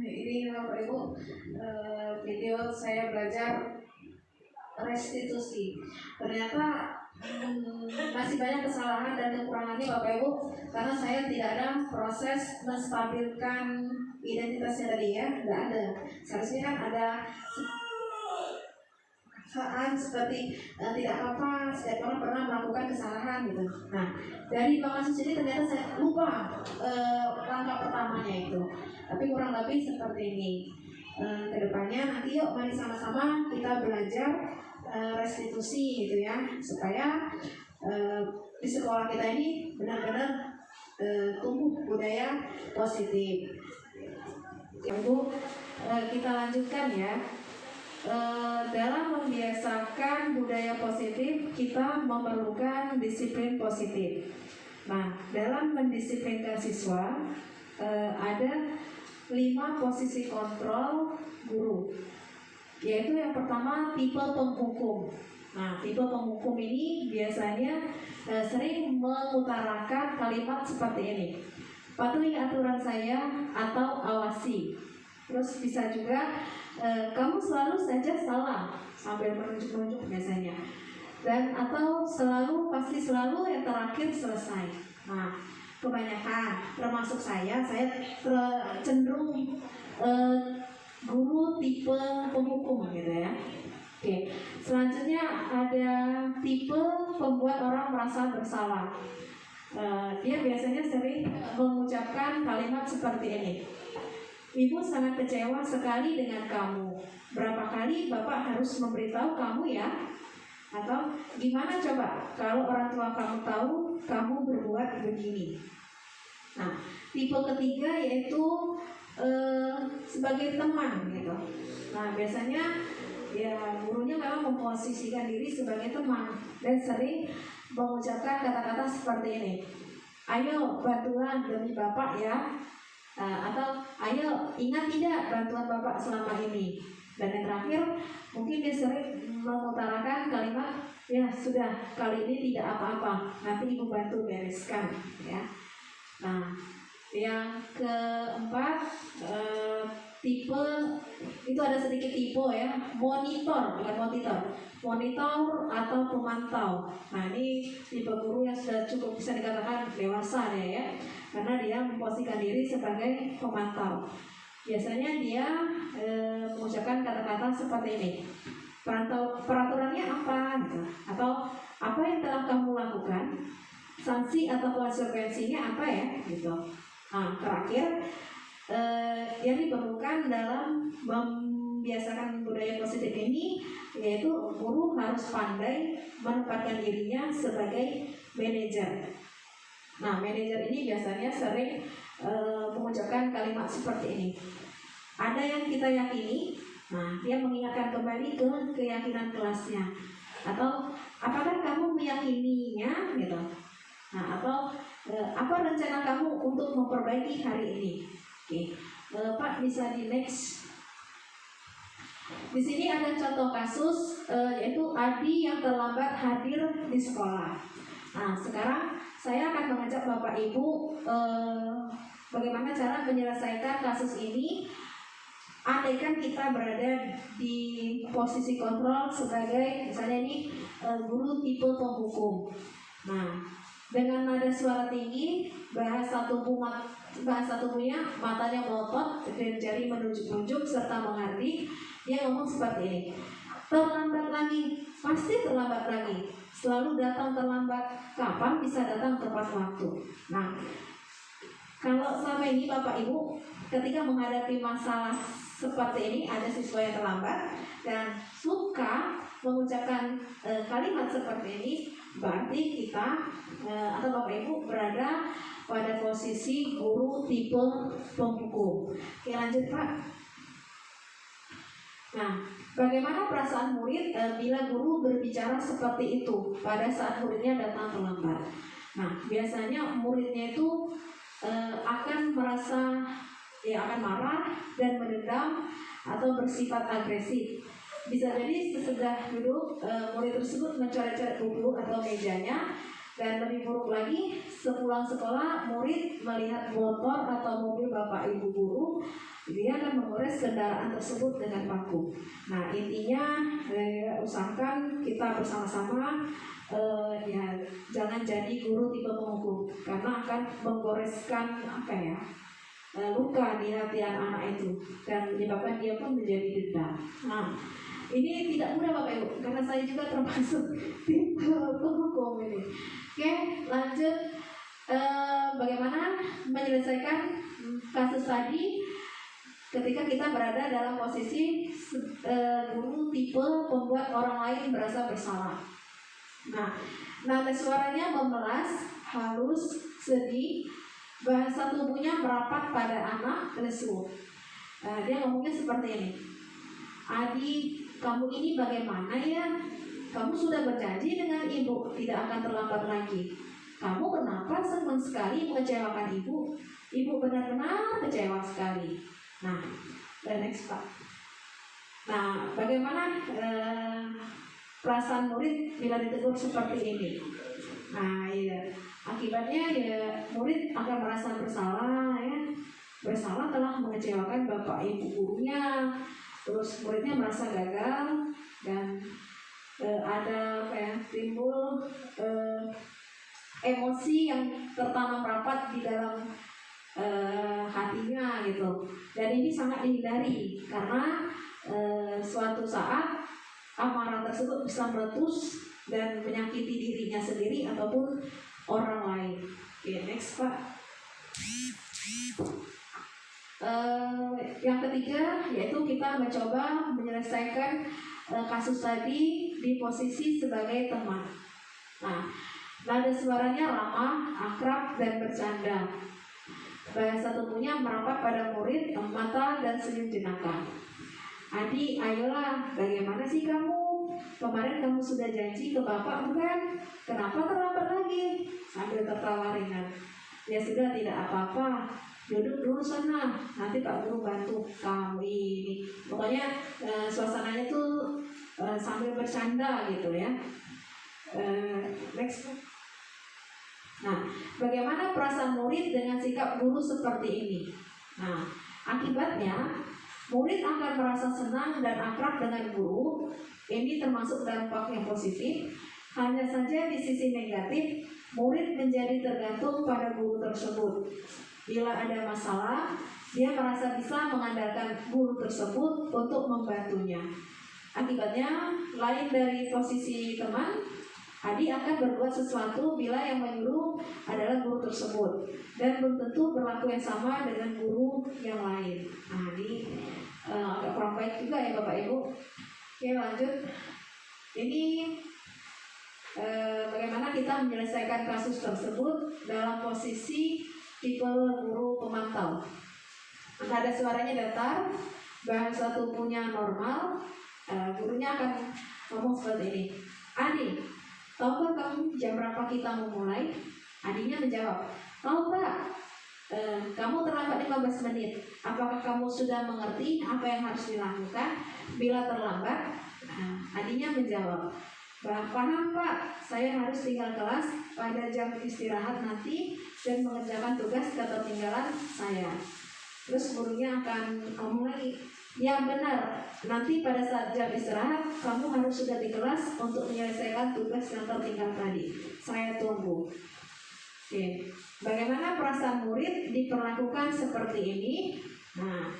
Ini Bapak Ibu video saya belajar restitusi. Ternyata masih banyak kesalahan dan kekurangannya Bapak Ibu, karena saya tidak ada proses menstabilkan identitasnya tadi ya, tidak ada. Seharusnya kan ada saat seperti tidak apa-apa, setiap orang pernah melakukan kesalahan gitu. Nah, dari Bang Asus ini ternyata saya lupa langkah pertamanya itu. Tapi kurang lebih seperti ini. Kedepannya nanti yuk mari sama-sama kita belajar restitusi gitu ya, supaya di sekolah kita ini benar-benar tumbuh budaya positif. Ibu, kita lanjutkan ya. Dalam membiasakan budaya positif, kita memerlukan disiplin positif. Nah, dalam mendisiplinkan siswa, ada 5 posisi kontrol guru, yaitu yang pertama tipe penghukum. Nah, tipe penghukum ini biasanya sering mengutarakan kalimat seperti ini: patuhi aturan saya atau awasi. Terus bisa juga kamu selalu saja salah, sambil menunjuk-nunjuk biasanya. Dan atau selalu, pasti selalu, yang terakhir selesai. Nah, kebanyakan termasuk saya cenderung guru tipe penghukum gitu ya. Oke, selanjutnya ada tipe pembuat orang merasa bersalah. Dia biasanya sering mengucapkan kalimat seperti ini: Ibu sangat kecewa sekali dengan kamu. Berapa kali Bapak harus memberitahu kamu ya? Atau gimana coba kalau orang tua kamu tahu kamu berbuat begini? Nah, tipe ketiga yaitu sebagai teman gitu. Nah, biasanya ya gurunya memang memposisikan diri sebagai teman dan sering mengucapkan kata-kata seperti ini: ayo bantulah demi Bapak ya. Atau ayo ingat tidak bantuan Bapak selama ini. Dan yang terakhir mungkin dia sering mengutarakan kalimat, ya sudah kali ini tidak apa-apa, nanti Ibu bantu bereskan ya. Nah, yang keempat tipe itu ada sedikit tipe ya, monitor, bukan monitor atau pemantau. Nah, ini tipe guru yang sudah cukup bisa dikatakan dewasa ya, karena dia memposisikan diri sebagai pemantau. Biasanya dia mengucapkan kata-kata seperti ini: peraturannya apa gitu, atau apa yang telah kamu lakukan, sanksi atau konsekuensinya apa ya gitu. Nah, terakhir yang diperlukan dalam membiasakan budaya positif ini yaitu guru harus pandai menempatkan dirinya sebagai manajer. Nah, manajer ini biasanya sering mengucapkan kalimat seperti ini: ada yang kita yakini. Nah, dia mengingatkan kembali ke keyakinan kelasnya. Atau apakah kamu meyakininya gitu. Nah, atau apa rencana kamu untuk memperbaiki hari ini? Oke, Pak bisa di next. Di sini ada contoh kasus yaitu Adi yang terlambat hadir di sekolah. Nah, sekarang saya akan mengajak Bapak Ibu bagaimana cara menyelesaikan kasus ini. Andaikan kita berada di posisi kontrol sebagai misalnya ini guru tipe penghukum. Nah, dengan nada suara tinggi, bahasa tubuhnya, matanya melotot dan jari menunjuk-nunjuk serta menghardik, dia ngomong seperti ini: terlambat lagi, pasti terlambat lagi. Selalu datang terlambat, kapan bisa datang tepat waktu? Nah, kalau selama ini Bapak Ibu ketika menghadapi masalah seperti ini, ada siswa yang terlambat dan suka mengucapkan kalimat seperti ini, berarti kita atau Bapak Ibu berada pada posisi guru tipe penghukum. Oke, lanjut Pak. Nah, bagaimana perasaan murid bila guru berbicara seperti itu pada saat muridnya datang terlambat? Nah, biasanya muridnya itu akan merasa akan marah dan mendendam atau bersifat agresif. Bisa jadi sesudah duduk murid tersebut mencoret-coret buku atau mejanya, dan lebih buruk lagi sepulang sekolah murid melihat motor atau mobil bapak ibu guru, dia akan mengores kendaraan tersebut dengan paku. Nah, intinya usahakan kita bersama-sama jangan jadi guru tipe penghukum, karena akan menggoreskan luka di hati anak itu dan menyebabkan dia pun menjadi dendam. Nah, ini tidak mudah Bapak Ibu, karena saya juga termasuk tipe penghukum ini. Oke, lanjut. Bagaimana menyelesaikan kasus tadi? ketika kita berada dalam posisi guru tipe pembuat orang lain merasa bersalah. Nah, nada suaranya memelas, halus, sedih, bahasa tubuhnya merapat pada anak, lesu. Dia ngomongnya seperti ini. Adik, kamu ini bagaimana ya? Kamu sudah berjanji dengan ibu tidak akan terlambat lagi. Kamu kenapa senang sekali mengecewakan ibu? Ibu benar-benar kecewa sekali. Nah, next Pak. Nah, bagaimana perasaan murid bila ditegur seperti ini? Nah, ya, akibatnya ya murid akan merasa bersalah ya. Bersalah telah mengecewakan bapak ibu gurunya. Terus muridnya merasa gagal dan ada timbul emosi yang tertanam rapat di dalam hatinya gitu. Dan ini sangat dihindari karena suatu saat amarah tersebut bisa meletus dan menyakiti dirinya sendiri ataupun orang lain. Oke, next Pak. Yang ketiga yaitu kita mencoba menyelesaikan kasus tadi di posisi sebagai teman. Nah, nada suaranya ramah, akrab, dan bercanda. Bahasa tubuhnya merapat pada murid, mata dan senyum jenaka. Adik, ayolah, bagaimana sih kamu? Kemarin kamu sudah janji ke bapak bukan? Kenapa terlambat lagi? Sambil tertawa ringan. Ya sudah, tidak apa-apa. Duduk dulu sana, nanti Pak Guru bantu kamu ini. Pokoknya suasananya tuh sambil bercanda gitu ya. Next. Nah, bagaimana perasaan murid dengan sikap guru seperti ini? Nah, akibatnya murid akan merasa senang dan akrab dengan guru. Ini termasuk dampak yang positif. Hanya saja di sisi negatif, murid menjadi tergantung pada guru tersebut. Bila ada masalah, dia merasa bisa mengandalkan guru tersebut untuk membantunya. Akibatnya, lain dari posisi teman, adik akan berbuat sesuatu bila yang menyuruh adalah guru tersebut dan belum tentu berlaku yang sama dengan guru yang lain. Nah, ini agak kurang baik juga ya Bapak Ibu. Oke, lanjut. Ini bagaimana kita menyelesaikan kasus tersebut dalam posisi tipe guru pemantau. Nada suaranya datar, bahasa tubuhnya normal. Gurunya akan ngomong seperti ini. Adik, tahukah kamu jam berapa kita memulai? Adiknya menjawab, tahu Pak. Kamu terlambat 15 menit. Apakah kamu sudah mengerti apa yang harus dilakukan bila terlambat? Adiknya menjawab, paham Pak, saya harus tinggal kelas pada jam istirahat nanti dan mengerjakan tugas ketertinggalan saya. Terus gurunya akan ngomong lagi, ya benar, nanti pada saat jam istirahat kamu harus sudah di kelas untuk menyelesaikan tugas yang tertinggal tadi. Saya tunggu. Oke, bagaimana perasaan murid diperlakukan seperti ini? Nah,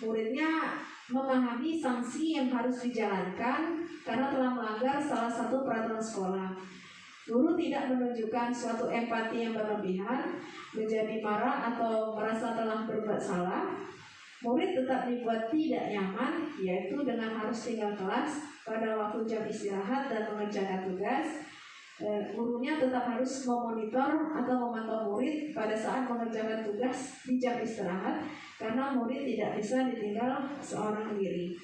muridnya memahami sanksi yang harus dijalankan karena telah melanggar salah satu peraturan sekolah. Guru tidak menunjukkan suatu empati yang berlebihan, menjadi marah atau merasa telah berbuat salah. Murid tetap dibuat tidak nyaman, yaitu dengan harus tinggal kelas pada waktu jam istirahat dan mengerjakan tugas. Gurunya tetap harus memonitor atau memantau murid pada saat mengerjakan tugas di jam istirahat karena murid tidak bisa ditinggal seorang diri.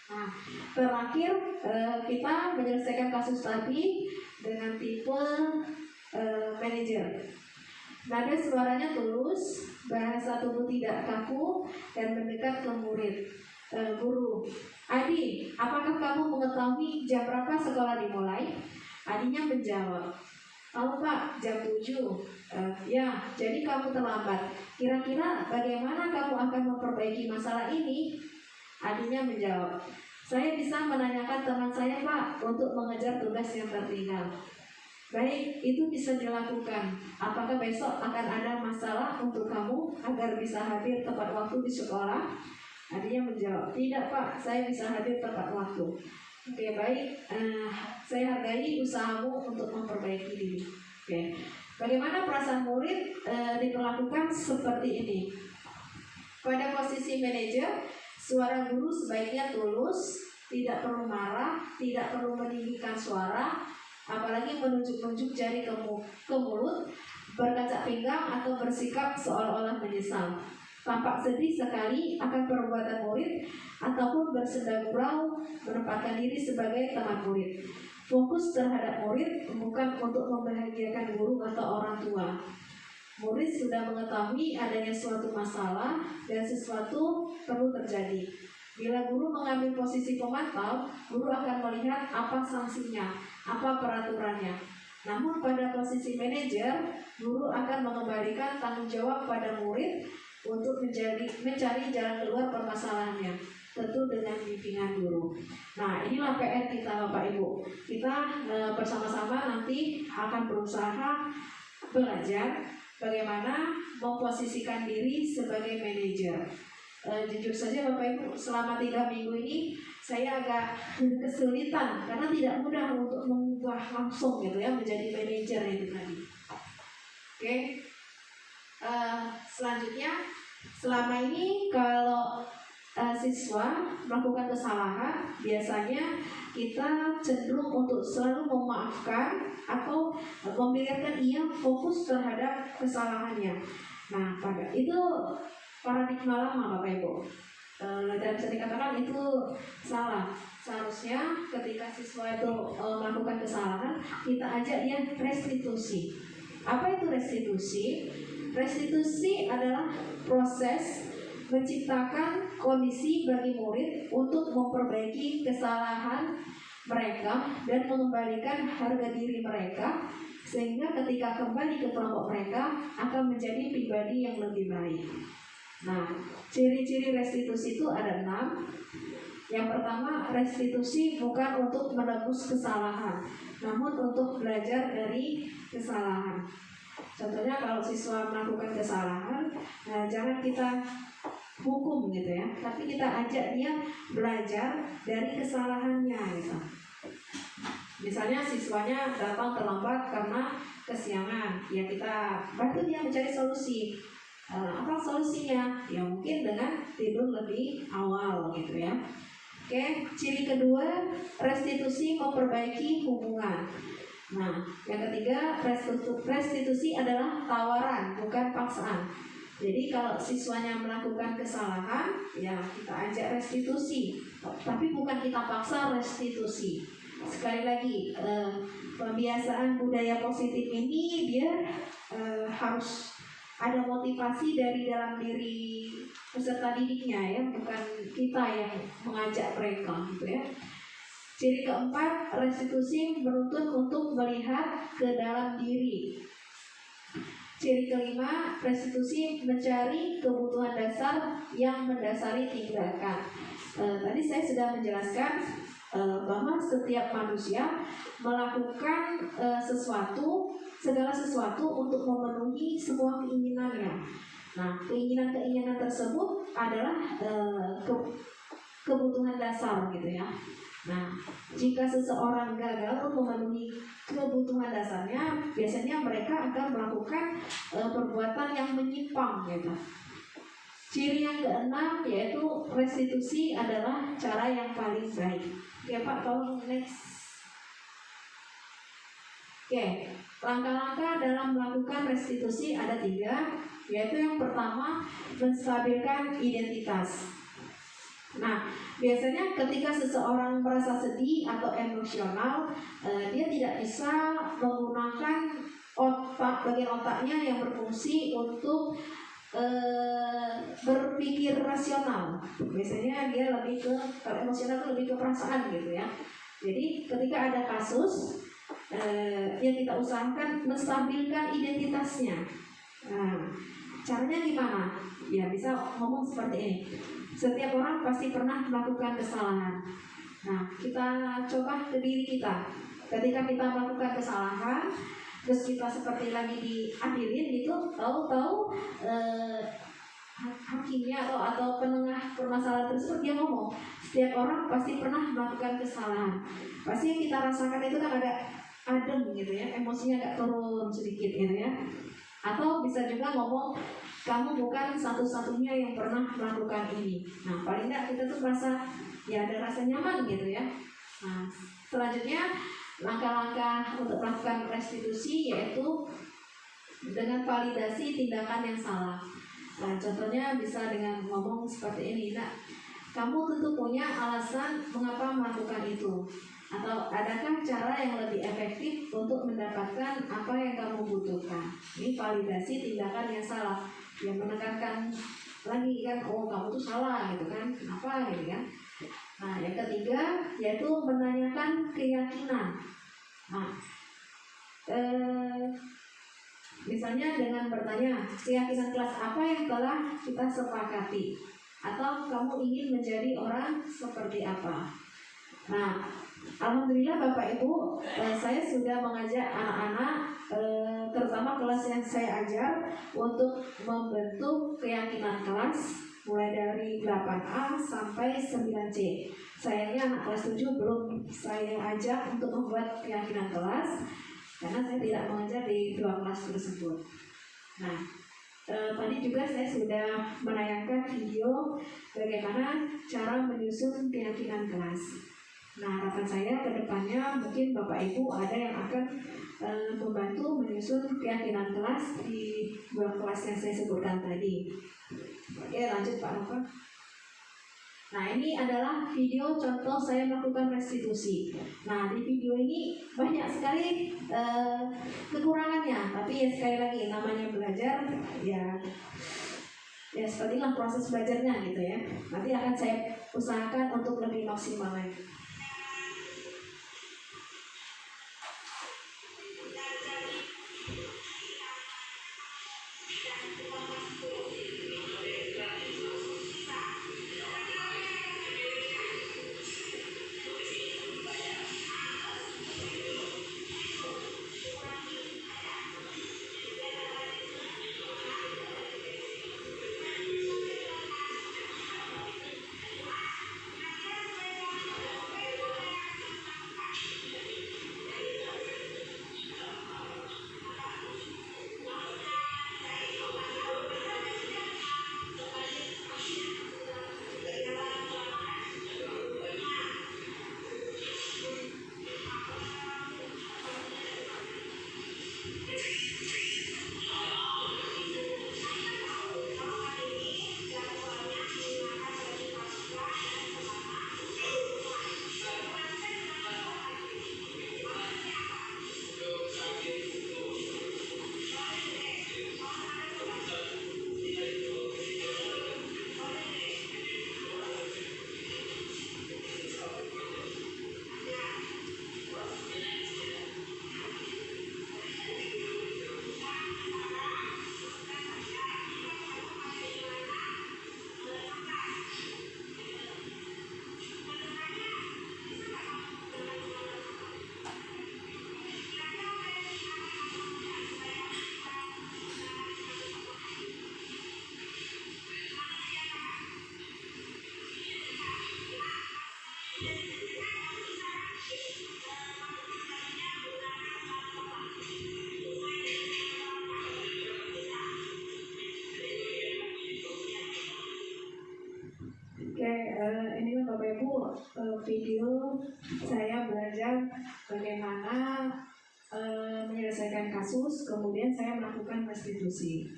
Nah, terakhir kita menyelesaikan kasus tadi dengan tipe manajer. Nada suaranya tulus, bahasa tubuh tidak kaku dan mendekat ke murid. Guru, Adi, apakah kamu mengetahui jam berapa sekolah dimulai? Adinya menjawab, tahu Pak, jam 7. Ya, jadi kamu terlambat. Kira-kira bagaimana kamu akan memperbaiki masalah ini? Adinya menjawab, saya bisa menanyakan teman saya Pak untuk mengejar tugas yang tertinggal. Baik, itu bisa dilakukan. Apakah besok akan ada masalah untuk kamu agar bisa hadir tepat waktu di sekolah? Adinya menjawab, tidak Pak, saya bisa hadir tepat waktu. Oke, baik, saya hargai usahamu untuk memperbaiki diri. Oke, bagaimana perasaan murid diperlakukan seperti ini? Pada posisi manajer, suara guru sebaiknya tulus, tidak perlu marah, tidak perlu meninggikan suara, apalagi menunjuk-nunjuk jari ke mulut, berkaca pinggang atau bersikap seolah-olah menyesal. Tampak sedih sekali akan perbuatan murid ataupun bersenda gurau menempatkan diri sebagai teman murid. Fokus terhadap murid bukan untuk membahagiakan guru atau orang tua. Murid sudah mengetahui adanya suatu masalah dan sesuatu perlu terjadi. Bila guru mengambil posisi pemantau, guru akan melihat apa sanksinya, apa peraturannya. Namun pada posisi manajer, guru akan mengembalikan tanggung jawab pada murid untuk mencari jalan keluar permasalahannya, tentu dengan bimbingan guru. Nah, inilah PR kita Bapak Ibu. Kita bersama-sama nanti akan berusaha belajar bagaimana memposisikan diri sebagai manajer. Jujur saja Bapak Ibu, selama 3 minggu ini saya agak kesulitan karena tidak mudah untuk mengubah langsung gitu ya menjadi manajer itu tadi. Oke. Selanjutnya, selama ini kalau siswa melakukan kesalahan, biasanya kita cenderung untuk selalu memaafkan atau membiarkan ia fokus terhadap kesalahannya. Nah, pada itu paradigma lama Bapak Ibu, dan bisa dikatakan itu salah. Seharusnya ketika siswa itu melakukan kesalahan, kita ajak dia restitusi. Apa itu restitusi? Restitusi adalah proses menciptakan kondisi bagi murid untuk memperbaiki kesalahan mereka dan mengembalikan harga diri mereka, sehingga ketika kembali ke kelompok mereka akan menjadi pribadi yang lebih baik. Nah, ciri-ciri restitusi itu ada 6. Yang pertama, restitusi bukan untuk menebus kesalahan, namun untuk belajar dari kesalahan. Contohnya kalau siswa melakukan kesalahan, jangan kita hukum gitu ya, tapi kita ajak dia belajar dari kesalahannya gitu. Misalnya siswanya datang terlambat karena kesiangan, ya kita bantu dia mencari solusi. Apa solusinya? Ya mungkin dengan tidur lebih awal gitu ya. Oke, ciri kedua, restitusi memperbaiki hubungan. Nah, yang ketiga, restitusi adalah tawaran, bukan paksaan. Jadi kalau siswanya melakukan kesalahan, ya kita ajak restitusi, tapi bukan kita paksa restitusi. Sekali lagi, pembiasaan budaya positif ini dia harus ada motivasi dari dalam diri peserta didiknya ya, bukan kita yang mengajak mereka gitu ya. Ciri keempat, restitusi menuntut untuk melihat ke dalam diri. Ciri kelima, restitusi mencari kebutuhan dasar yang mendasari tindakan. Tadi saya sudah menjelaskan bahwa setiap manusia melakukan segala sesuatu untuk memenuhi semua keinginannya. Nah, keinginan-keinginan tersebut adalah kebutuhan dasar gitu ya. Nah, jika seseorang gagal untuk memenuhi kebutuhan dasarnya, biasanya mereka akan melakukan perbuatan yang menyimpang gitu. Ciri yang keenam yaitu restitusi adalah cara yang paling baik. Oke Pak, tolong next. Oke, langkah-langkah dalam melakukan restitusi ada 3, yaitu yang pertama, menstabilkan identitas. Nah, biasanya ketika seseorang merasa sedih atau emosional, dia tidak bisa menggunakan bagian otaknya yang berfungsi untuk berpikir rasional. Biasanya dia lebih ke, kalau emosional itu lebih ke perasaan gitu ya. Jadi ketika ada kasus, yang kita usahakan menstabilkan identitasnya. Nah, caranya gimana? Ya bisa ngomong seperti ini. Setiap orang pasti pernah melakukan kesalahan. Nah, kita coba ke diri kita. Ketika kita melakukan kesalahan, terus kita seperti lagi diadilin gitu, tahu-tahu hakimnya atau penengah permasalahan tersebut dia ngomong, setiap orang pasti pernah melakukan kesalahan. Pasti yang kita rasakan itu kan ada adem gitu ya, emosinya agak turun sedikit gitu ya. Atau bisa juga ngomong, kamu bukan satu-satunya yang pernah melakukan ini. Nah, paling nggak kita tuh merasa ya ada rasa nyaman gitu ya. Nah, selanjutnya langkah-langkah untuk melakukan restitusi yaitu dengan validasi tindakan yang salah. Nah, contohnya bisa dengan ngomong seperti ini, nak, kamu tentu punya alasan mengapa melakukan itu. Atau adakah cara yang lebih efektif untuk mendapatkan apa yang kamu butuhkan? Ini validasi tindakan yang salah. Yang menekankan lagi kan, oh kamu tuh salah gitu kan, kenapa gitu kan. Nah, yang ketiga yaitu menanyakan keyakinan. Nah, misalnya dengan bertanya, keyakinan kelas apa yang telah kita sepakati? Atau kamu ingin menjadi orang seperti apa? Nah, alhamdulillah Bapak Ibu, saya sudah mengajak anak-anak, terutama kelas yang saya ajar, untuk membentuk keyakinan kelas mulai dari 8A sampai 9C. Sayangnya anak kelas 7 belum saya ajak untuk membuat keyakinan kelas, karena saya tidak mengajar di 2 kelas tersebut. Nah, tadi juga saya sudah menayangkan video bagaimana cara menyusun keyakinan kelas. Nah, harapan saya ke depannya mungkin Bapak Ibu ada yang akan membantu menyusun keyakinan kelas di 2 kelas yang saya sebutkan tadi. Oke, lanjut Pak Nova. Nah, ini adalah video contoh saya melakukan restitusi. Nah, di video ini banyak sekali kekurangannya, tapi ya sekali lagi namanya belajar, ya sepertilah proses belajarnya gitu ya. Nanti akan saya usahakan untuk lebih maksimal lagi. Ini Bapak Ibu video saya belajar bagaimana menyelesaikan kasus, kemudian saya melakukan restitusi.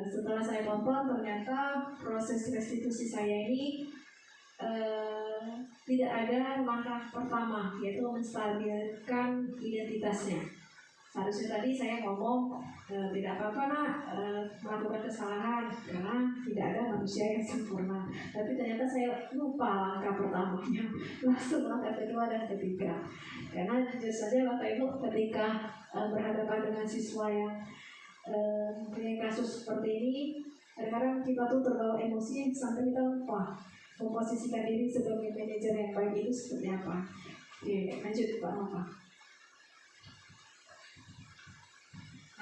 Setelah saya tonton, ternyata proses restitusi saya ini tidak ada langkah pertama, yaitu menstabilkan identitasnya. Seharusnya tadi saya ngomong tidak apa-apa nak melakukan kesalahan karena tidak ada manusia yang sempurna. Tapi ternyata saya lupa langkah pertamanya, langsung langkah kedua dan ketiga. Karena jujur saja Bapak Ibu, ketika berhadapan dengan siswa yang mempunyai kasus seperti ini, kadang-kadang kita tuh terbawa emosi sampai kita lupa memposisikan diri sebagai manajer yang baik itu seperti apa. Oke, lanjut Pak Nova.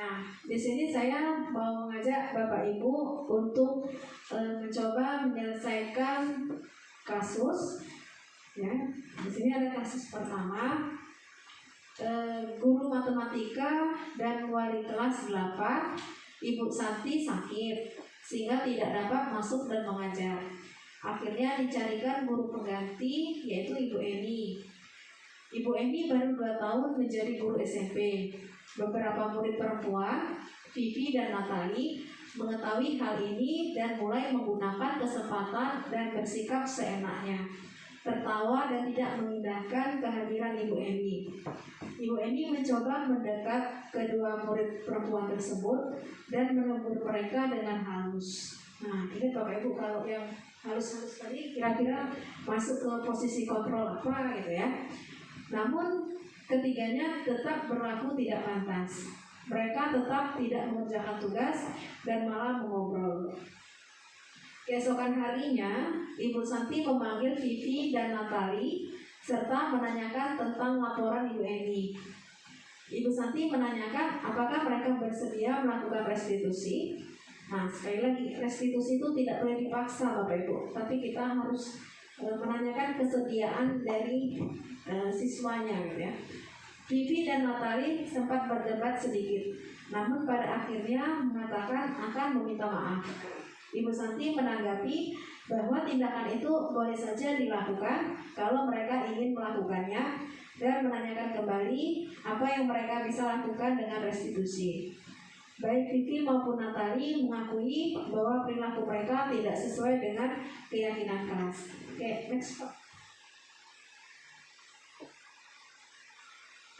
Nah, di sini saya mau mengajak Bapak Ibu untuk mencoba menyelesaikan kasus. Ya, di sini ada kasus pertama, guru matematika dan wali kelas 8 Ibu Santi sakit sehingga tidak dapat masuk dan mengajar. Akhirnya dicarikan guru pengganti, yaitu Ibu Eni. Ibu Eni baru 2 tahun menjadi guru SMP. Beberapa murid perempuan, Vivi dan Natali, mengetahui hal ini dan mulai menggunakan kesempatan dan bersikap seenaknya, tertawa dan tidak mengindahkan kehadiran Ibu Eni. Ibu Eni mencoba mendekat kedua murid perempuan tersebut dan menegur mereka dengan halus. Nah, ini Bapak Ibu, kalau yang halus-halus tadi kira-kira masuk ke posisi kontrol apa gitu ya. Namun ketiganya tetap berlaku tidak pantas. Mereka tetap tidak mengerjakan tugas dan malah mengobrol. Keesokan harinya, Ibu Santi memanggil Vivi dan Natali serta menanyakan tentang laporan Ibu Eni. Ibu Santi menanyakan apakah mereka bersedia melakukan restitusi. Nah, sekali lagi, restitusi itu tidak boleh dipaksa Bapak Ibu, tapi kita harus menanyakan kesediaan dari siswanya gitu ya. Vivi dan Natali sempat berdebat sedikit, namun pada akhirnya mengatakan akan meminta maaf. Ibu Santi menanggapi bahwa tindakan itu boleh saja dilakukan kalau mereka ingin melakukannya dan menanyakan kembali apa yang mereka bisa lakukan dengan restitusi. Baik Vivi maupun Natali mengakui bahwa perilaku mereka tidak sesuai dengan keyakinan kelas. Oke, next Pak.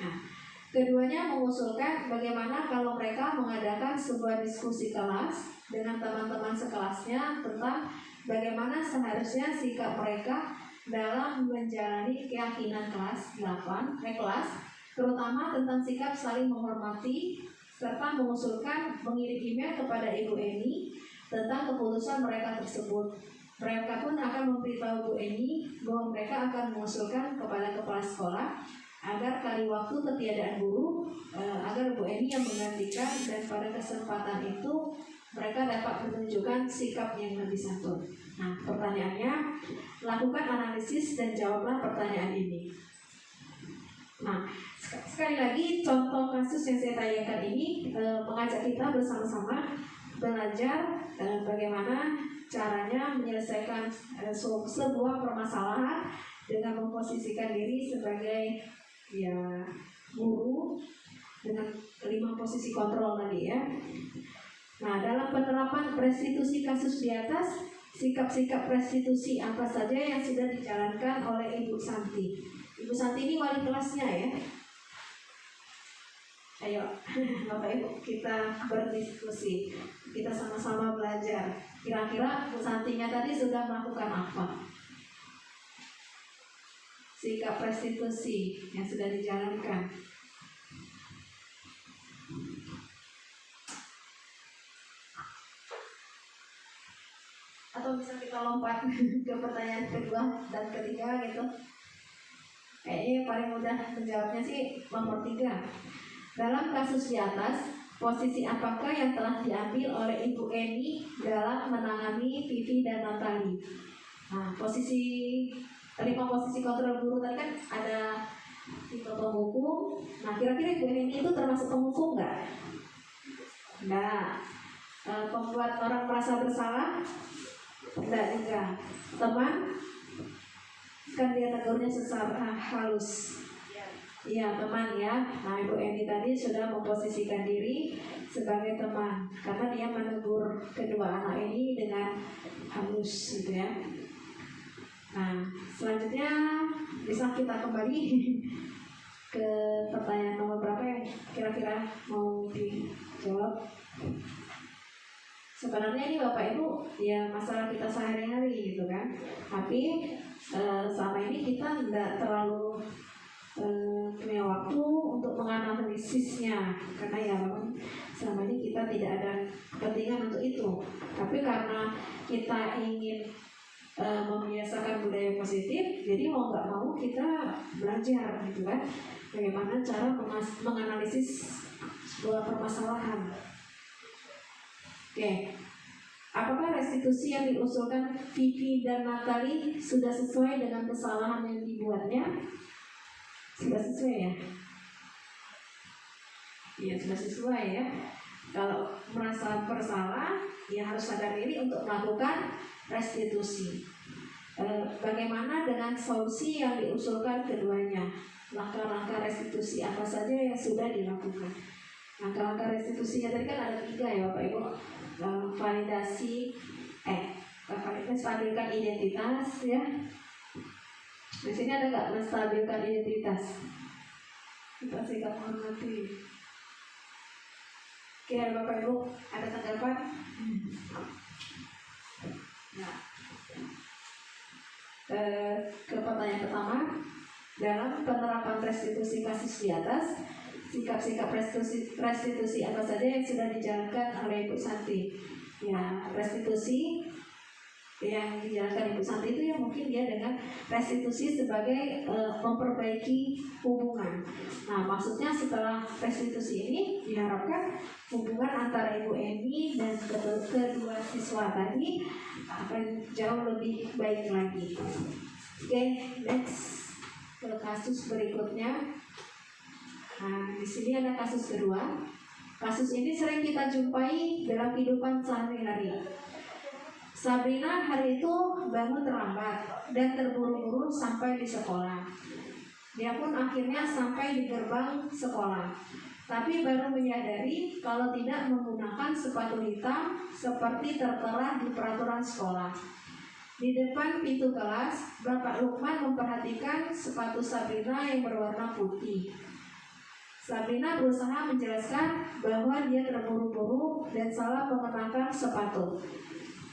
Nah, keduanya mengusulkan bagaimana kalau mereka mengadakan sebuah diskusi kelas dengan teman-teman sekelasnya tentang bagaimana seharusnya sikap mereka dalam menjalani keyakinan kelas 8, terutama tentang sikap saling menghormati, serta mengusulkan mengirim email kepada Ibu Eni tentang keputusan mereka tersebut. Mereka pun akan memberitahu Bu Eni bahwa mereka akan mengusulkan kepada kepala sekolah agar kali waktu ketiadaan guru, agar Bu Eni yang menggantikan, dan pada kesempatan itu mereka dapat menunjukkan sikap yang lebih santun. Nah, pertanyaannya, lakukan analisis dan jawablah pertanyaan ini. Nah, sekali lagi contoh kasus yang saya tanyakan ini mengajak kita bersama-sama belajar bagaimana caranya menyelesaikan sebuah permasalahan dengan memposisikan diri sebagai guru dengan 5 posisi kontrol tadi ya. Nah, dalam penerapan restitusi kasus di atas, sikap-sikap restitusi apa saja yang sudah dijalankan oleh Ibu Santi? Ibu Santi ini wali kelasnya ya. Ayo, Bapak Ibu, kita berdiskusi, kita sama-sama belajar. Kira-kira Bu Santinya tadi sudah melakukan apa? Sikap restitusi yang sudah dijalankan. Atau bisa kita lompat ke pertanyaan kedua dan ketiga gitu. Kayaknya paling mudah menjawabnya sih nomor 3. Dalam kasus di atas, posisi apakah yang telah diambil oleh Ibu Eni dalam menangani Vivi dan Natali? Nah, 5 posisi kontrol guru tadi kan ada tipe penghukum. Nah, kira-kira Ibu Eni itu termasuk penghukum nggak? Nggak. Pembuat orang merasa bersalah? Nggak juga. Teman? Kan dia tegurnya secara halus. Iya, teman ya. Nah, Ibu Eni tadi sudah memposisikan diri sebagai teman karena dia menegur kedua anak ini dengan halus gitu ya. Nah, selanjutnya bisa kita kembali ke pertanyaan nomor berapa yang kira-kira mau dijawab. Sebenarnya ini Bapak Ibu ya masalah kita sehari-hari gitu kan. Tapi selama ini kita tidak terlalu punya waktu untuk menganalisisnya karena ya selama ini kita tidak ada kepentingan untuk itu. Tapi karena kita ingin membiasakan budaya positif, jadi mau nggak mau kita belajar gitu kan, bagaimana cara menganalisis sebuah permasalahan. Oke, apakah restitusi yang diusulkan Vivi dan Natali sudah sesuai dengan kesalahan yang dibuatnya? Sudah sesuai ya? Iya, sudah sesuai ya. Kalau merasa bersalah, ya harus sadar diri untuk melakukan restitusi. Bagaimana dengan solusi yang diusulkan keduanya? Langkah-langkah restitusi apa saja yang sudah dilakukan? Langkah-langkah restitusinya tadi kan ada 3 ya Bapak Ibu. Validasi, menstabilkan identitas ya. Di sini ada nggak menstabilkan identitas? Kita sikap menghormati. Oke, Bapak Ibu, ada tanggapan? Nah, ke pertanyaan pertama, dalam penerapan restitusi kasus di atas, sikap-sikap restitusi apa saja yang sudah dijalankan oleh Ibu Santi? Ya, restitusi yang dijalankan Ibu Santi itu ya mungkin dia dengan restitusi sebagai memperbaiki hubungan. Nah, maksudnya setelah restitusi ini diharapkan hubungan antara Ibu Eni dan kedua siswa tadi akan jauh lebih baik lagi. Oke, next ke kasus berikutnya. Nah, di sini ada kasus kedua. Kasus ini sering kita jumpai dalam kehidupan sehari-hari. Sabrina hari itu bangun terlambat dan terburu-buru sampai di sekolah. Dia pun akhirnya sampai di gerbang sekolah, tapi baru menyadari kalau tidak menggunakan sepatu hitam seperti tertera di peraturan sekolah. Di depan pintu kelas, Bapak Lukman memperhatikan sepatu Sabrina yang berwarna putih. Sabrina berusaha menjelaskan bahwa dia terburu-buru dan salah mengenakan sepatu.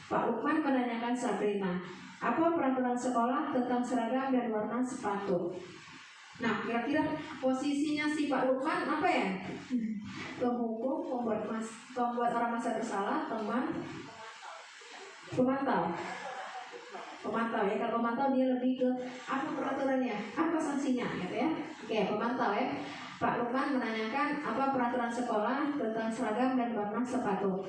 Pak Lukman menanyakan Sabrina, apa peraturan sekolah tentang seragam dan warna sepatu? Nah, kira-kira posisinya si Pak Lukman apa ya? Penghukum, pembuat orang merasa bersalah, pemantau. Pemantau ya, kalau pemantau dia lebih ke apa peraturannya, apa sanksinya, gitu ya. Oke, pemantau ya. Pak Lukman menanyakan apa peraturan sekolah tentang seragam dan warna sepatu.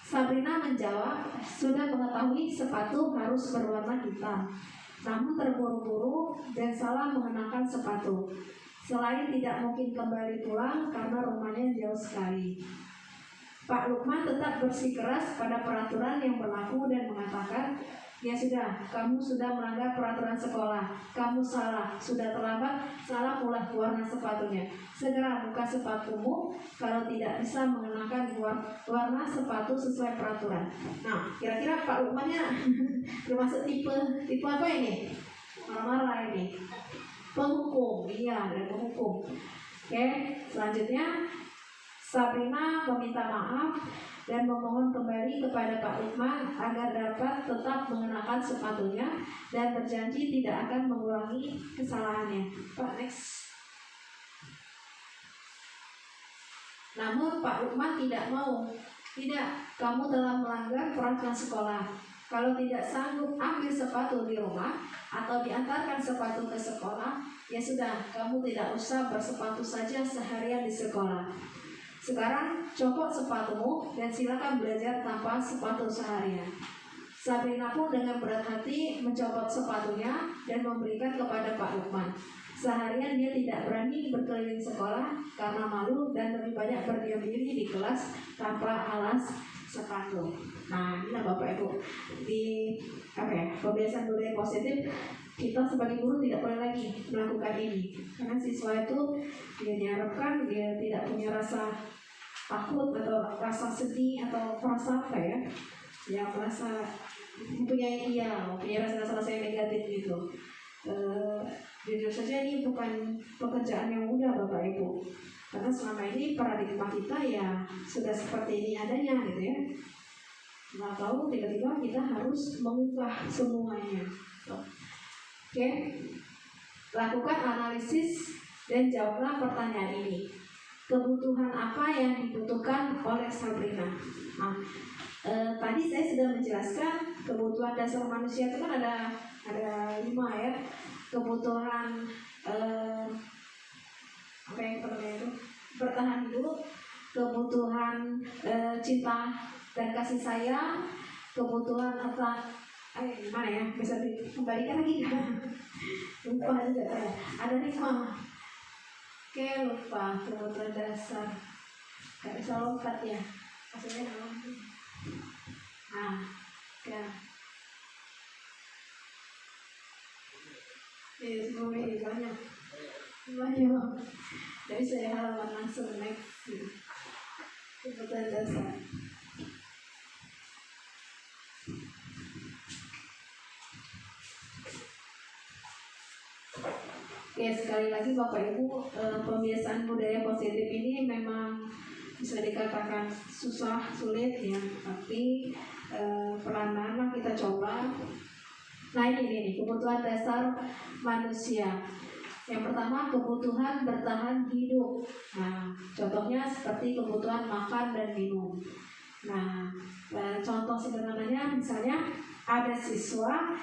Sabrina menjawab, sudah mengetahui sepatu harus berwarna hitam, namun terburu-buru dan salah mengenakan sepatu. Selain tidak mungkin kembali pulang karena rumahnya jauh sekali. Pak Lukman tetap bersikeras pada peraturan yang berlaku dan mengatakan, ya sudah, kamu sudah melanggar peraturan sekolah, kamu salah, sudah terlambat, salah pula warna sepatunya. Segera buka sepatumu kalau tidak bisa mengenakan warna sepatu sesuai peraturan. Nah, kira-kira Pak Lukmannya termasuk tipe apa ini? Marah-marah ini. Penghukum, iya, ada penghukum. Oke, selanjutnya Sabrina meminta maaf dan memohon kembali kepada Pak Lukman agar dapat tetap mengenakan sepatunya dan berjanji tidak akan mengulangi kesalahannya. Pak, next. Namun Pak Lukman tidak mau. Tidak, kamu telah melanggar peraturan sekolah. Kalau tidak sanggup ambil sepatu di rumah atau diantarkan sepatu ke sekolah, ya sudah, kamu tidak usah bersepatu saja seharian di sekolah. Sekarang copot sepatumu dan silakan belajar tanpa sepatu seharian. Sabrina pun dengan berat hati mencopot sepatunya dan memberikan kepada Pak Lukman. Seharian dia tidak berani berkeliling sekolah karena malu dan lebih banyak berdiam diri di kelas tanpa alas sepatu. Nah, inilah Bapak Ibu di kebiasaan guru yang positif. Kita sebagai guru tidak boleh lagi melakukan ini karena siswa itu dia diharapkan dia tidak punya rasa takut atau rasa sedih atau rasa apa ya, yang merasa mempunyai rasa yang negatif gitu. Jujur saja ini bukan pekerjaan yang mudah Bapak Ibu, karena selama ini paradigma kita ya sudah seperti ini adanya gitu ya. Nggak tahu tiba-tiba kita harus mengubah semuanya. Oke, lakukan analisis dan jawablah pertanyaan ini. Kebutuhan apa yang dibutuhkan oleh Sabrina? Nah, tadi saya sudah menjelaskan kebutuhan dasar manusia itu kan ada 5 ya. Kebutuhan apa yang pertama itu bertahan hidup, kebutuhan cinta dan kasih sayang, kebutuhan gimana ya, bisa dikembalikan lagi lupa juga saya ada 5. Oke, lupa kebutuhan dasar. Gak bisa lompat ya, maksudnya dalam. Nah, ya. Semua ini banyak. Jadi saya halaman langsung next kebutuhan dasar. Oke, sekali lagi Bapak Ibu, pembiasaan budaya positif ini memang bisa dikatakan susah, sulit ya, tapi perlahan-lahan kita coba. Nah ini kebutuhan dasar manusia. Yang pertama, kebutuhan bertahan hidup. Nah, contohnya seperti kebutuhan makan dan minum. Nah, contoh sederhananya misalnya ada siswa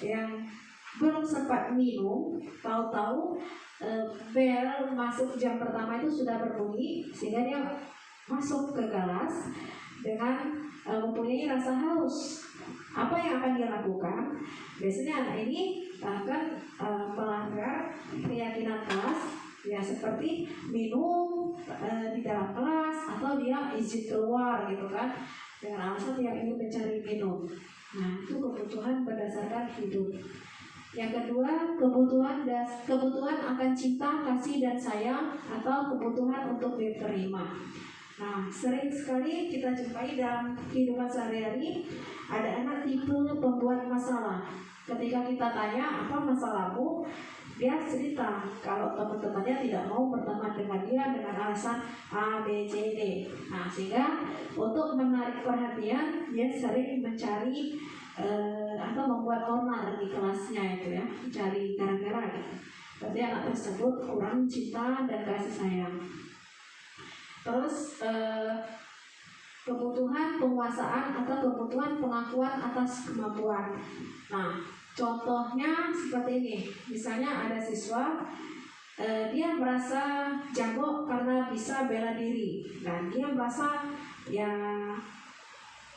yang belum sempat minum, tahu-tahu bel masuk jam pertama itu sudah berbunyi, sehingga dia masuk ke kelas dengan mempunyai rasa haus. Apa yang akan dia lakukan? Biasanya anak ini akan melanggar keyakinan kelas, ya seperti minum di dalam kelas atau dia izin keluar gitu kan, dengan alasan yang ingin mencari minum. Nah, itu kebutuhan berdasarkan hidup. Yang kedua, kebutuhan akan cinta, kasih dan sayang atau kebutuhan untuk diterima. Nah, sering sekali kita jumpai dalam kehidupan sehari-hari ada anak tipe pembuat masalah. Ketika kita tanya apa masalahmu, dia cerita kalau teman-temannya tidak mau berteman dengan dia dengan alasan A, B, C, D. Nah, sehingga untuk menarik perhatian dia sering mencari atau membuat onar di kelasnya itu ya, mencari gara-gara gitu. Berarti anak tersebut kurang cinta dan kasih sayang. Terus kebutuhan penguasaan atau kebutuhan pengakuan atas kemampuan. Nah, contohnya seperti ini. Misalnya ada siswa dia merasa jago karena bisa bela diri. Dan dia merasa ya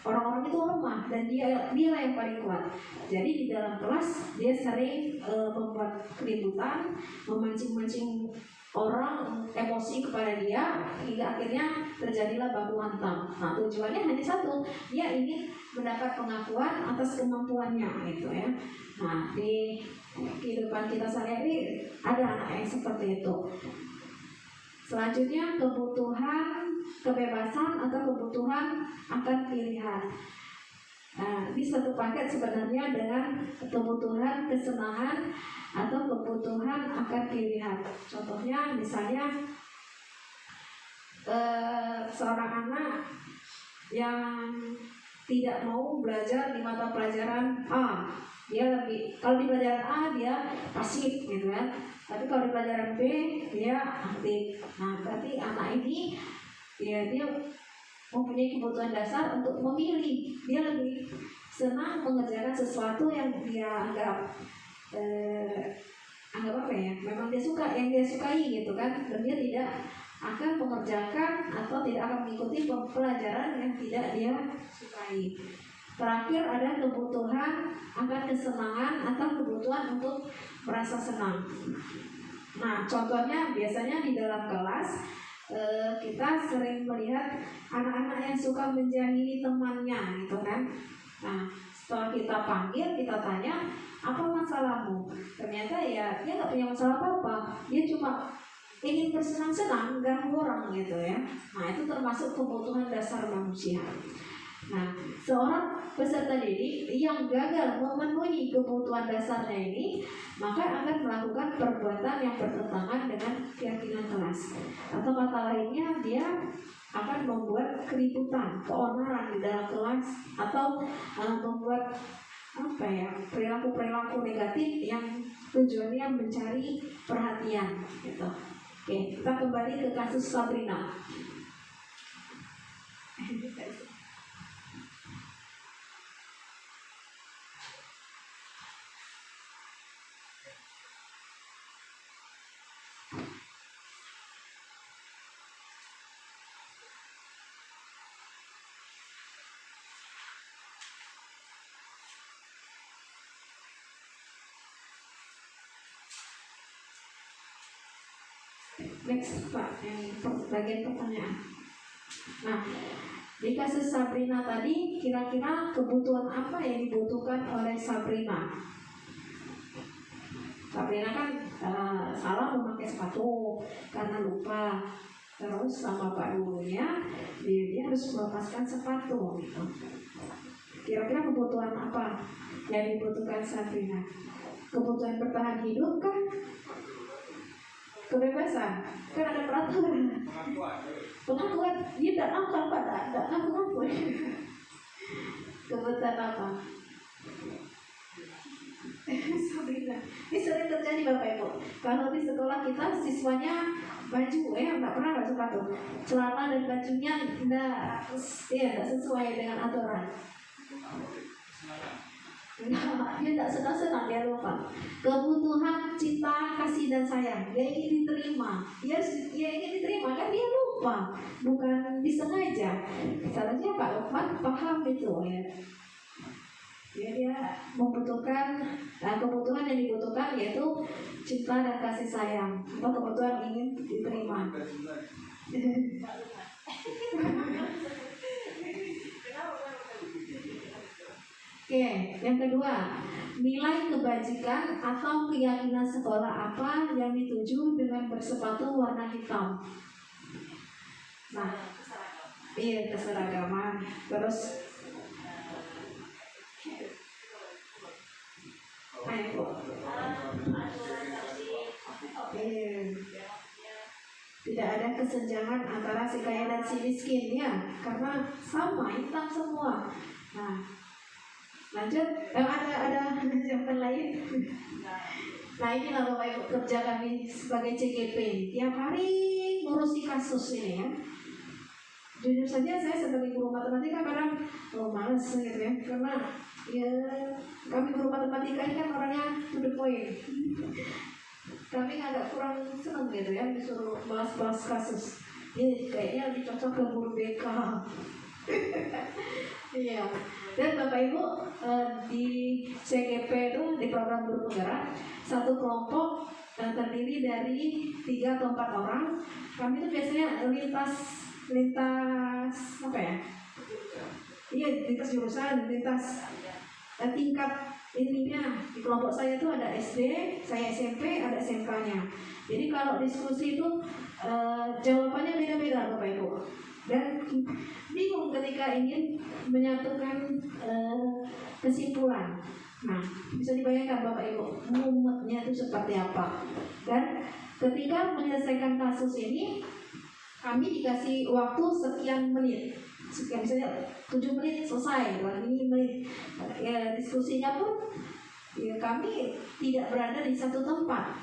orang-orang itu lemah dan dia yang paling kuat. Jadi di dalam kelas dia sering membuat keributan, memancing-mancing orang emosi kepada dia hingga akhirnya terjadilah baku hantam. Nah, tujuannya hanya satu, dia ingin mendapat pengakuan atas kemampuannya gitu ya. Nah, di kehidupan kita sehari-hari ada anak yang seperti itu. Selanjutnya kebutuhan kebebasan atau kebutuhan akan pilihan. Nah, ini satu paket sebenarnya dengan kebutuhan kesenangan atau kebutuhan akan pilihan. Contohnya misalnya seorang anak yang tidak mau belajar di mata pelajaran A, dia lebih, kalau di pelajaran A dia pasif gitu kan, tapi kalau di pelajaran B dia aktif. Nah, berarti anak ini dia mempunyai kebutuhan dasar untuk memilih. Dia lebih senang mengerjakan sesuatu yang dia anggap apa ya, memang dia suka, yang dia sukai gitu kan, dan dia tidak akan mengerjakan atau tidak akan mengikuti pelajaran yang tidak dia sukai. Terakhir ada kebutuhan akan kesenangan atau kebutuhan untuk merasa senang. Nah, contohnya biasanya di dalam kelas kita sering melihat anak-anak yang suka menjahili temannya gitu kan. Nah, setelah kita panggil, kita tanya apa masalahmu, ternyata ya dia nggak punya masalah apa-apa, dia cuma ingin bersenang-senang, ganggu orang gitu ya. Nah, itu termasuk kebutuhan dasar manusia. Nah, seorang peserta didik yang gagal memenuhi kebutuhan dasarnya ini, maka akan melakukan perbuatan yang bertentangan dengan keyakinan kelas. Atau kata lainnya, dia akan membuat keributan, keonaran di dalam kelas, atau membuat perilaku-perilaku negatif yang tujuannya mencari perhatian gitu. Oke, kita kembali ke kasus Sabrina. Next Pak, yang bagian pertanyaan. Nah, di kasus Sabrina tadi, kira-kira kebutuhan apa yang dibutuhkan oleh Sabrina? Sabrina kan salah memakai sepatu karena lupa. Terus sama pak gurunya, dia harus melepaskan sepatu gitu. Kira-kira kebutuhan apa yang dibutuhkan Sabrina? Kebutuhan bertahan hidup kan? Kebebasan? Kan ada peraturan. Pengakuan, dia tidak nakal Pak, tidak ngaku-ngaku. Kebutuhan apa? Sabrina, ini sering terjadi Bapak Ibu. Kalau di sekolah kita siswanya baju nggak pernah nggak sepatu, celana dan bajunya tidak sesuai dengan aturan. Dia tidak senang-senang, dia lupa kebutuhan cinta, kasih dan sayang. Dia ingin diterima, dia ingin diterima kan dia lupa, bukan disengaja. Salahnya Pak Lukman paham itu ya. Dia membutuhkan kebutuhan yang dibutuhkan yaitu cinta dan kasih sayang, atau kebutuhan ingin diterima. Oke, yang kedua, nilai kebajikan atau keyakinan sekolah apa yang dituju dengan bersepatu warna hitam. Nah, iya, keseragaman. Terus tidak ada kesenjangan antara si kaya dan si miskin ya, karena sama hitam semua. Nah, lanjut, ada jawaban lain. Nah, inilah Bapak Ibu kerja kami sebagai CGP. Tiap hari ngurusi kasus ini ya. Jujur saja saya sebagai guru matematika kadang males gitu ya, karena ya kami guru matematika ini kan orangnya to the point. Kami agak kurang senang gitu ya disuruh bahas-bahas kasus. Kayaknya lebih cocok ke guru BK. Iya. Dan Bapak Ibu di CGP itu di program guru penggerak satu kelompok terdiri dari 3 atau 4 orang. Kami itu biasanya lintas apa ya? Iya, lintas jurusan, lintas tingkat ininya. Di kelompok saya itu ada SD, saya SMP, ada SMK-nya. Jadi kalau diskusi itu jawabannya beda-beda Bapak Ibu. Dan bingung ketika ingin menyatukan kesimpulan. Nah, bisa dibayangkan Bapak Ibu mumetnya itu seperti apa. Dan ketika menyelesaikan kasus ini, kami dikasih waktu sekian menit. Misalnya 7 menit selesai, 2 menit. Ya, diskusinya pun ya, kami tidak berada di satu tempat.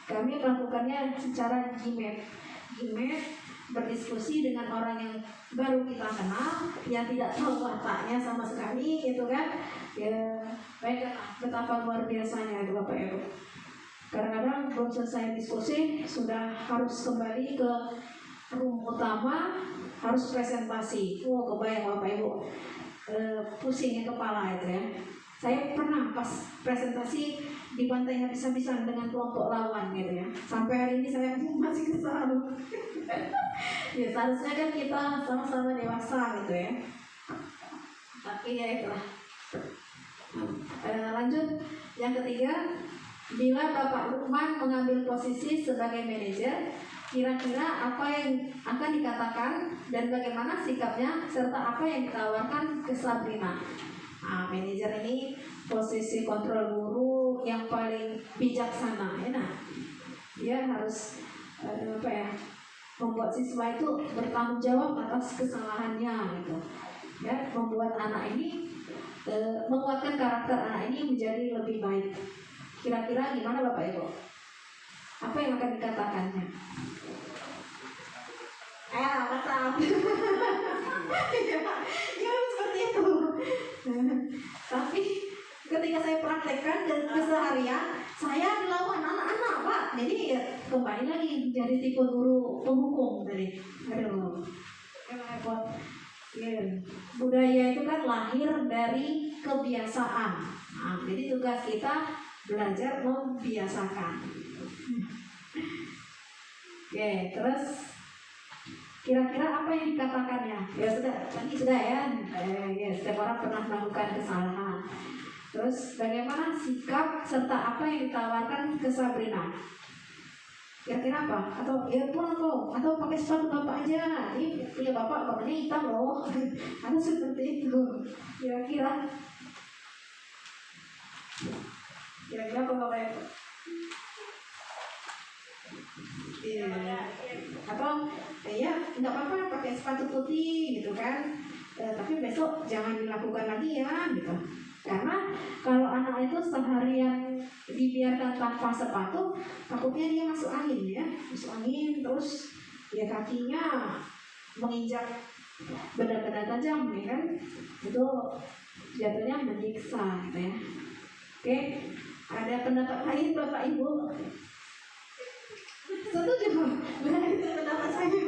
Kami melakukannya secara Gmail, berdiskusi dengan orang yang baru kita kenal, yang tidak tahu wataknya sama sekali, gitu kan? Ya, baiklah, betapa luar biasanya itu Bapak Ibu. Kadang-kadang belum selesai diskusi sudah harus kembali ke room utama, harus presentasi. Kebayang Bapak Ibu, pusingnya kepala itu ya. Saya pernah pas presentasi dibantai habis-habisan dengan kelompok lawan gitu ya. Sampai hari ini saya masih kesal. Ya seharusnya kan kita sama-sama dewasa gitu ya. Tapi ya itulah. Lanjut, yang ketiga, bila Bapak Lukman mengambil posisi sebagai manajer, kira-kira apa yang akan dikatakan dan bagaimana sikapnya serta apa yang ditawarkan ke Sabrina. Nah, manajer ini posisi kontrol guru yang paling bijaksana ya. Nah, dia harus membuat siswa itu bertanggung jawab atas kesalahannya gitu. Ya, membuat anak ini menguatkan karakter anak ini menjadi lebih baik. Kira-kira gimana Bapak Ibu? Apa yang akan dikatakannya? Mantap. Ya seperti itu. Tapi ketika saya praktekkan dan keseharian, saya dilawan anak-anak Pak. Jadi ya, kembali lagi jadi tipe guru penghukum tadi. Aduh, repot. Ya, budaya itu kan lahir dari kebiasaan. Nah, jadi tugas kita belajar membiasakan. Oke, terus Kira-kira apa yang dikatakannya? Ya sudah, tadi sudah ya. Ya, setiap orang pernah melakukan kesalahan. Terus bagaimana sikap serta apa yang ditawarkan ke Sabrina? Kira-kira apa? Atau ya pulang kok? Atau pakai sepatu bapak aja? Ini punya bapak, bapaknya hitam loh. Atau seperti itu? Kira-kira? Kira-kira apa bapak itu? Iya. Atau ya nggak apa-apa pakai sepatu putih gitu kan? Tapi besok jangan dilakukan lagi ya gitu. Karena kalau anak itu seharian dibiarkan tanpa sepatu, takutnya dia masuk angin ya, masuk angin terus ya kakinya menginjak benda-benda tajam ya kan, itu jatuhnya menyiksa gitu ya. Oke, ada pendapat lain Bapak Ibu? Setuju? Nah, itu pendapat saya.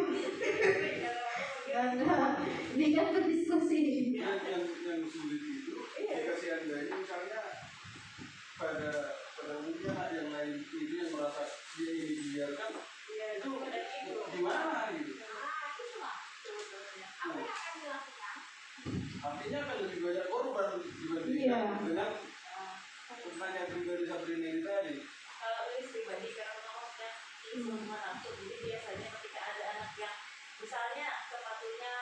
Ini kan berdiskusi. Yang sulit itu dikasih andanya misalnya pada umumnya yang lain itu yang merasa dia ini dibiarkan itu gimana gitu. Artinya akan lebih banyak korban dibandingkan dengan pertanyaan pribadi Sabrina ini tadi. Kalau tulis pribadi karena nomornya semua langsung, jadi biasanya ketika ada anak yang misalnya sepatunya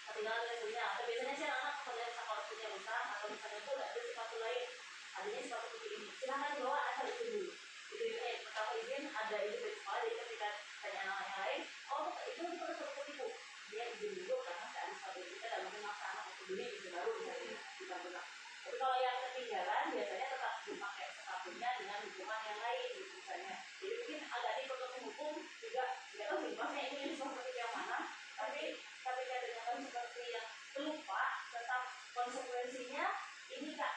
ketinggalan lesunya, atau biasanya sih anak melihat sepatunya rusak atau misalnya itu ada sepatu lain, adanya sepatu putih ini, silahkan dibawa asal itu dulu. Itu pertama izin ada izin dari sekolah, jadi ketika tanya anak yang lain, oh itu sepatu putih bu, dia izin dulu karena ada sepatu kita dalam memaksa anak untuk beli itu baru bisa dibuka. Tapi kalau yang ketinggalan biasanya tetap dipakai sepatunya dengan hukuman yang lain gitu misalnya. Jadi mungkin agak dikotomi hukum juga nggak tahu sih maksudnya ini seperti yang mana, tapi ketika dengan seperti yang lupa tetap konsekuensinya ini kak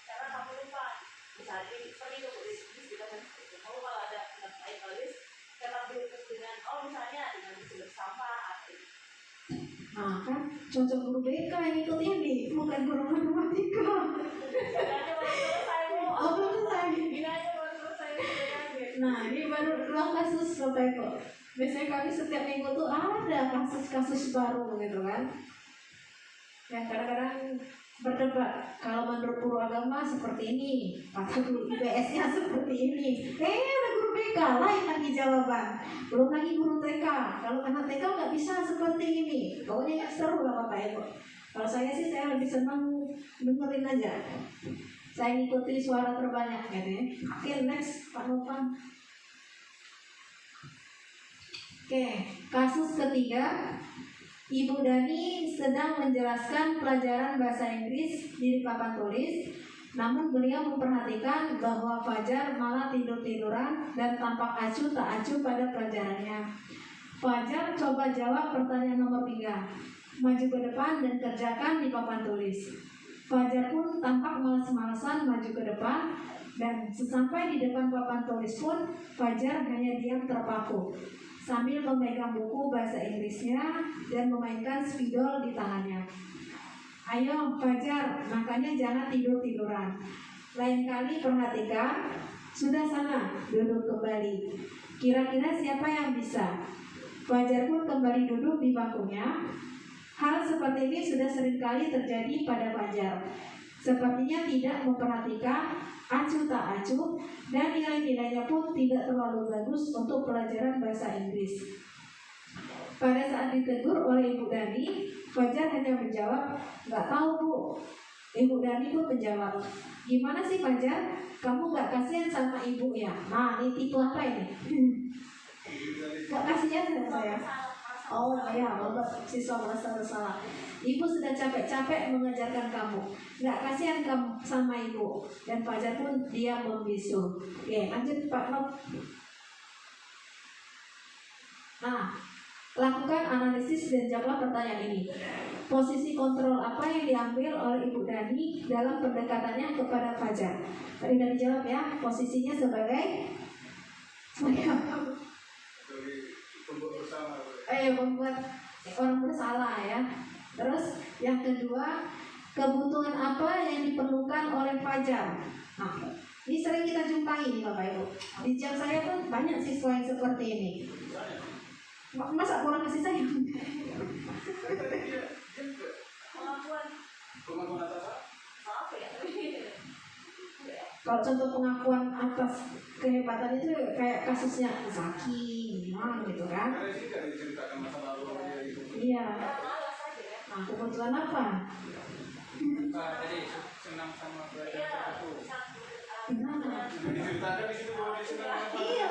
karena kamu lupa misalnya seperti itu kita kalau ada pendapat lain tulis tetap dihukum dengan misalnya dengan disuruh sampah atau itu. Nah kan cocok guru BK yang ikut ini, bukan guru matematika. Belum selesai. Nah ini baru 2 kasus Bapak Ibu. Biasanya kami setiap minggu tuh ada kasus-kasus baru gitu kan. Yang kadang-kadang berdebat. Kalau menurut guru agama seperti ini, atau guru IPS-nya seperti ini. Ada guru BK lain lagi jawaban. Belum lagi guru TK. Kalau anak TK nggak bisa seperti ini. Pokoknya yang seru lah Bapak Ibu. Kalau saya sih saya lebih senang dengerin aja. Saya ngikuti suara terbanyak gitu ya. Oke, next Pak Novan. Oke, kasus ketiga. Ibu Dani sedang menjelaskan pelajaran bahasa Inggris di papan tulis, namun beliau memperhatikan bahwa Fajar malah tidur-tiduran dan tampak acuh tak acuh pada pelajarannya. Fajar coba jawab pertanyaan nomor 3, maju ke depan dan kerjakan di papan tulis. Fajar pun tampak malas-malasan maju ke depan, dan sesampai di depan papan tulis pun Fajar hanya diam terpaku sambil memegang buku bahasa Inggrisnya dan memainkan spidol di tangannya. Ayo Fajar, makanya jangan tidur-tiduran. Lain kali perhatikan, sudah sana, duduk kembali. Kira-kira siapa yang bisa? Fajar pun kembali duduk di bangkunya. Hal seperti ini sudah sering kali terjadi pada Fajar. Sepertinya tidak memperhatikan, acuh tak acuh, dan nilai-nilainya pun tidak terlalu bagus untuk pelajaran bahasa Inggris. Pada saat ditegur oleh Ibu Dani, Fajar hanya menjawab, "Nggak tahu Bu." Ibu Dani pun menjawab, "Gimana sih Fajar? Kamu nggak kasihan sama ibu ya?" Nah, ini tipe apa ini? Nggak kasihan sama saya. Oh ya, Bapak siswa merasa bersalah. Ibu sudah capek-capek mengajarkan kamu. Nggak kasihan kamu sama ibu. Dan Fajar pun dia membisu. Oke, lanjut Pak Nob. Nah, lakukan analisis dan jawablah pertanyaan ini. Posisi kontrol apa yang diambil oleh Ibu Dani dalam pendekatannya kepada Fajar? Tadi udah dijawab ya. Posisinya sebagai membuat orang bersalah ya. Terus yang kedua, kebutuhan apa yang diperlukan oleh Fajar? Nah, Ini sering kita jumpai nih Bapak Ibu. Di jam saya pun banyak siswa yang seperti ini. Masa kurang kasih sayang? Pengakuan atas apa ya? Kalau contoh pengakuan atas kehebatan itu kayak kasusnya Zaki, Imam gitu kan? karena sih gak diceritakan masa lalu itu. Iya. Nah, kebetulan apa? Jadi senang sama belajar itu. Gimana? Diceritakan di situ bahwa dia senang apa? Iya.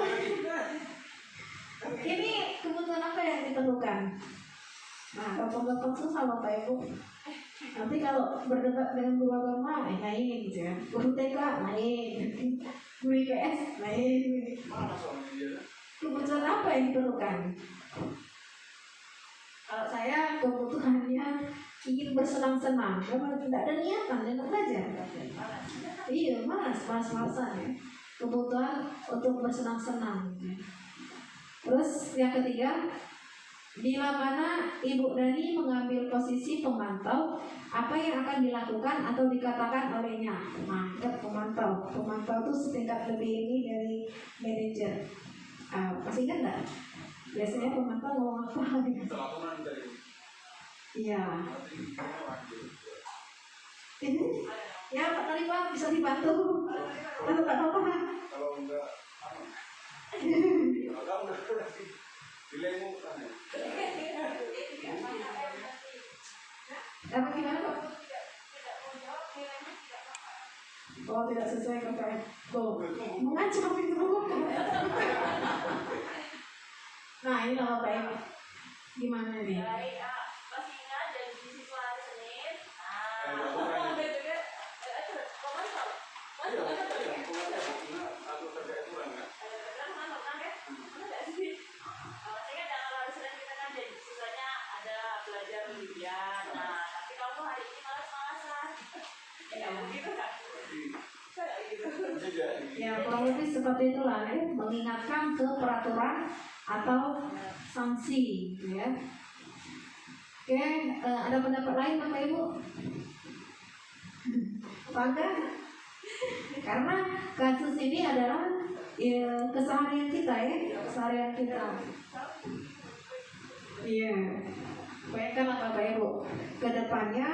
Ini kebutuhan apa yang diperlukan? Nah, bapak-bapak susah Bapak Ibu. Nanti kalau berdebat dengan guru agama, lain gitu ya. Guru TK, lain. Guru IPS, lain. Mana soalnya dia? Kebutuhan apa yang diperlukan? Kalau saya kebutuhannya ingin bersenang-senang, karena tidak ada niatan untuk belajar. Iya, malas-malasan ya. Kebutuhan untuk bersenang-senang. Terus yang ketiga, bila mana Ibu Dani mengambil posisi pemantau, apa yang akan dilakukan atau dikatakan olehnya? Nah, pemantau. Pemantau itu setingkat lebih ini dari manajer. Masih ingat nggak? Biasanya pemantau ngomong apa? Laporan dari Iya. Ini ya Pak tadi Pak bisa dibantu. Atau nggak apa-apa? kalau enggak kalau enggak berarti dilemu kan ya. Apa gimana Pak? Oh tidak sesuai KPM. Tuh mengancam itu. Nah ini lah Bapak Ibu. Gimana nih? Baik, masih ingat dari siswa hari Senin. Ya kurang lebih seperti itulah ya, mengingatkan ke peraturan atau sanksi gitu ya. Oke, ada pendapat lain Bapak Ibu? Bangga? Karena kasus ini adalah ya, keseharian kita ya, keseharian kita. Iya. Bayangkanlah Bapak Ibu, kedepannya